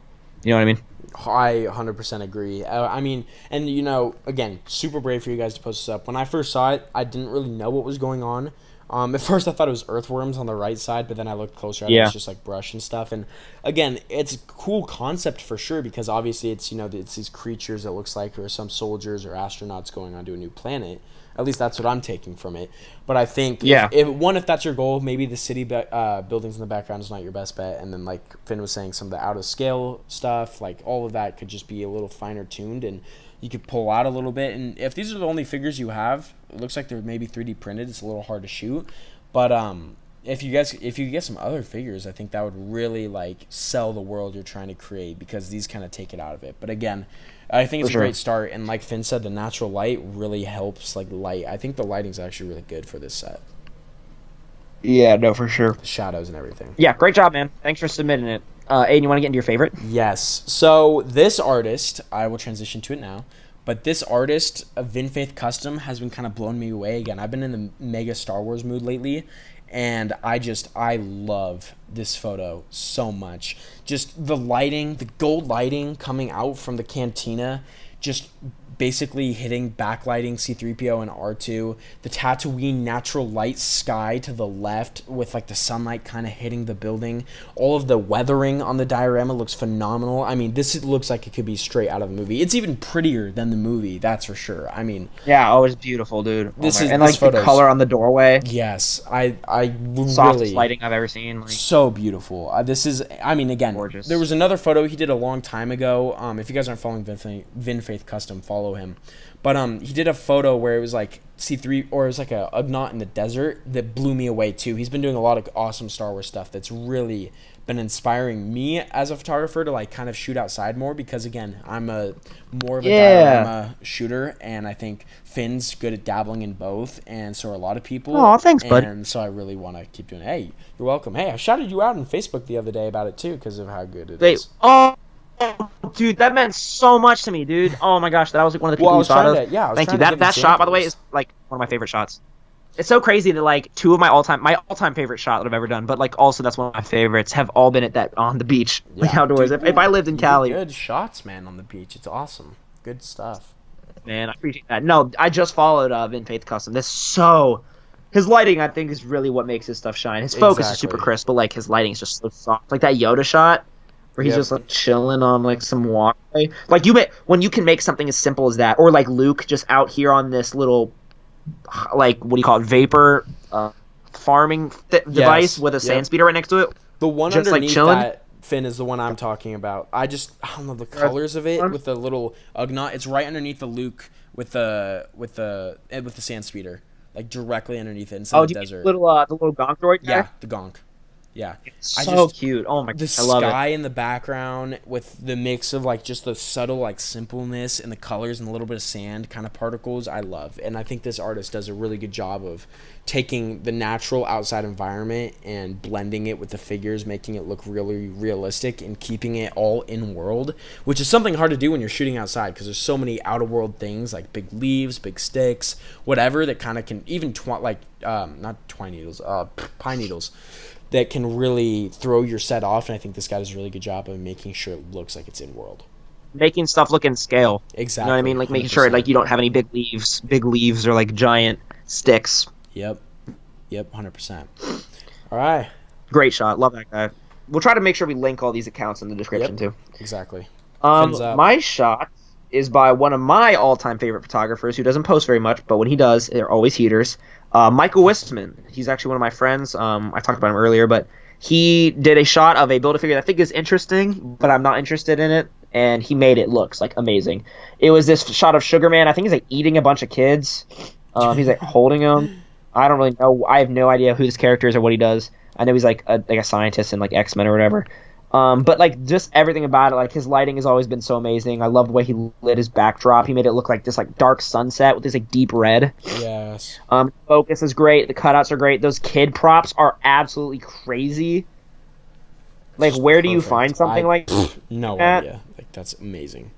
You know what I mean? I 100% agree. I mean, and you know, again, super brave for you guys to post this up. When I first saw it, I didn't really know what was going on. At first, I thought it was earthworms on the right side, but then I looked closer at it. It's just like brush and stuff. And again, it's a cool concept for sure because obviously it's, you know, it's these creatures that looks like, or some soldiers or astronauts going onto a new planet. At least that's what I'm taking from it. But I think, if that's your goal, maybe the city buildings in the background is not your best bet. And then, like Finn was saying, some of the out-of-scale stuff, like all of that could just be a little finer tuned, and you could pull out a little bit. And if these are the only figures you have, it looks like they're maybe 3D printed. It's a little hard to shoot. But if you get some other figures, I think that would really like sell the world you're trying to create, because these kind of take it out of it. But again, I think it's a great start, and like Finn said, the natural light really helps. Like light, I think the lighting's actually really good for this set. Yeah, no, for sure. The shadows and everything. Yeah, great job, man. Thanks for submitting it. Aiden, you want to get into your favorite? Yes. So this artist, I will transition to it now. But this artist, VinFaith Custom, has been kind of blowing me away again. I've been in the mega Star Wars mood lately, and I love this photo so much. Just the lighting, the gold lighting coming out from the cantina, just basically hitting backlighting C-3PO and R2, the Tatooine natural light sky to the left with like the sunlight kind of hitting the building. All of the weathering on the diorama looks phenomenal. I mean, this looks like it could be straight out of the movie. It's even prettier than the movie, that's for sure. I mean, yeah, it's beautiful, dude. And like the color on the doorway. Yes, I softest really lighting I've ever seen. Like, so beautiful. This is, I mean, again, gorgeous. There was another photo he did a long time ago. If you guys aren't following Vin Faith Custom, follow him. But he did a photo where it was like C3, or it was like a Ugnaught in the desert that blew me away too. He's been doing a lot of awesome Star Wars stuff that's really been inspiring me as a photographer to like kind of shoot outside more, because again, I'm more of a diorama shooter, and I think Finn's good at dabbling in both, and so are a lot of people. Oh, thanks, bud. And so I really want to keep doing it. Hey, you're welcome. Hey, I shouted you out on Facebook the other day about it too, because of how good it is. Oh, dude, that meant so much to me, dude. Oh my gosh, that was like one of the people you thought of. Thank you. That shot, by the way, is like one of my favorite shots. It's so crazy that like two of my all-time favorite shot that I've ever done, but like also that's one of my favorites, have all been at that on the beach, like outdoors. If I lived in Cali, good shots, man, on the beach. It's awesome. Good stuff. Man, I appreciate that. No, I just followed Vin Faith Custom. His lighting, I think, is really what makes his stuff shine. His focus is super crisp, but like his lighting is just so soft. Like that Yoda shot where he's just like chilling on like some walkway. Like when you can make something as simple as that, or like Luke just out here on this little, like, what do you call it, vapor farming device with a sand speeder right next to it. The one just underneath like that, Finn, is the one I'm talking about. I don't know the colors of it with the little Ugnaught. It's right underneath the Luke with the sand speeder, like directly underneath it inside the desert. The little gonk droid there? Yeah, the gonk. Yeah, so cute. Oh my god, I love it. The sky in the background with the mix of like just the subtle like simpleness and the colors and a little bit of sand kind of particles, I love. And I think this artist does a really good job of taking the natural outside environment and blending it with the figures, making it look really realistic and keeping it all in world, which is something hard to do when you're shooting outside, because there's so many out of world things like big leaves, big sticks, whatever, that kind of can even pine needles that can really throw your set off. And I think this guy does a really good job of making sure it looks like it's in world. Making stuff look in scale. Exactly. You know what I mean? Like 100%. Making sure like you don't have any big leaves or like giant sticks. Yep, 100%. All right. Great shot. Love that guy. We'll try to make sure we link all these accounts in the description too. Exactly. My shot is by one of my all-time favorite photographers who doesn't post very much, but when he does, they're always heaters. Michael Wistman. He's actually one of my friends. I talked about him earlier, but he did a shot of a Build-A-Figure that I think is interesting, but I'm not interested in it, and he made it look like amazing. It was this shot of Sugar Man. I think he's like eating a bunch of kids. He's like holding them. I don't really know. I have no idea who this character is or what he does. I know he's like a scientist in like X-Men or whatever. But like just everything about it, like his lighting has always been so amazing. I love the way he lit his backdrop. He made it look like this like dark sunset with this like deep red. Yes. Focus is great. The cutouts are great. Those kid props are absolutely crazy. Like, where do you find something like no that? idea. Like, that's amazing.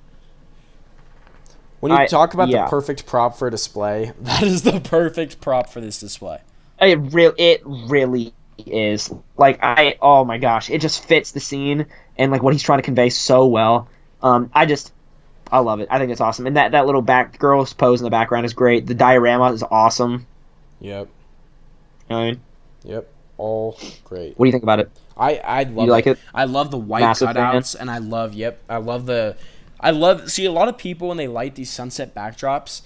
When you talk about the perfect prop for a display, that is the perfect prop for this display. It really is. Like, oh my gosh, it just fits the scene and like what he's trying to convey so well. I love it. I think it's awesome. And that little girl's pose in the background is great. The diorama is awesome. Yep. You know what I mean? Yep. All great. What do you think about it? I love you like it. I love the white cutouts, and I love see a lot of people when they light these sunset backdrops,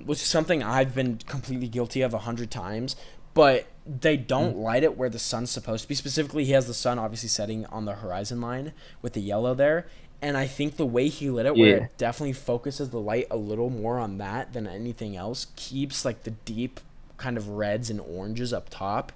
which is something I've been completely guilty of 100 times, but they don't light it where the sun's supposed to be. Specifically, he has the sun obviously setting on the horizon line with the yellow there, and I think the way he lit it, where it definitely focuses the light a little more on that than anything else, keeps like the deep kind of reds and oranges up top,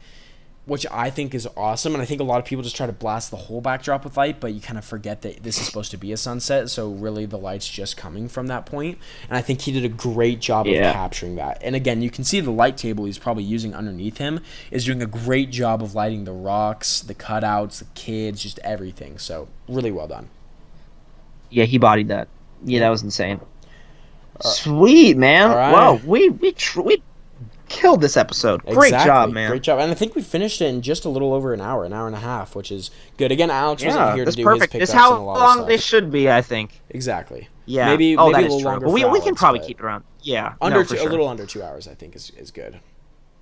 which I think is awesome. And I think a lot of people just try to blast the whole backdrop with light, but you kind of forget that this is supposed to be a sunset, so really the light's just coming from that point. And I think he did a great job of capturing that. And again, you can see the light table he's probably using underneath him is doing a great job of lighting the rocks, the cutouts, the kids, just everything. So really well done. Yeah, he bodied that. Yeah, that was insane. Sweet, man. All right. Wow, we killed this episode. Great job, man. Great job. And I think we finished it in just a little over an hour and a half, which is good. Again, Alex wasn't here to do his pickups. This is how and a lot long of stuff. they should be, I think. Exactly. Yeah. Maybe that a is little true. longer. But we can probably keep it around. Yeah. A little under 2 hours, I think, is good.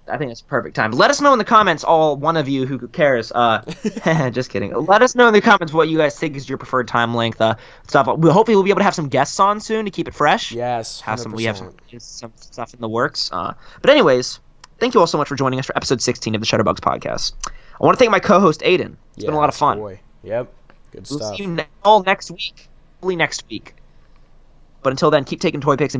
I think it's perfect time. Let us know in the comments, all one of you who cares. Just kidding. Let us know in the comments what you guys think is your preferred time length. Stuff. Hopefully we'll be able to have some guests on soon to keep it fresh. Yes. 100%. We have some stuff in the works. But anyways, thank you all so much for joining us for episode 16 of the Shutterbugs podcast. I want to thank my co-host Aiden. It's been a lot of fun. Boy. Yep. Good stuff. We'll see you all next week. Hopefully next week. But until then, keep taking toy pics and be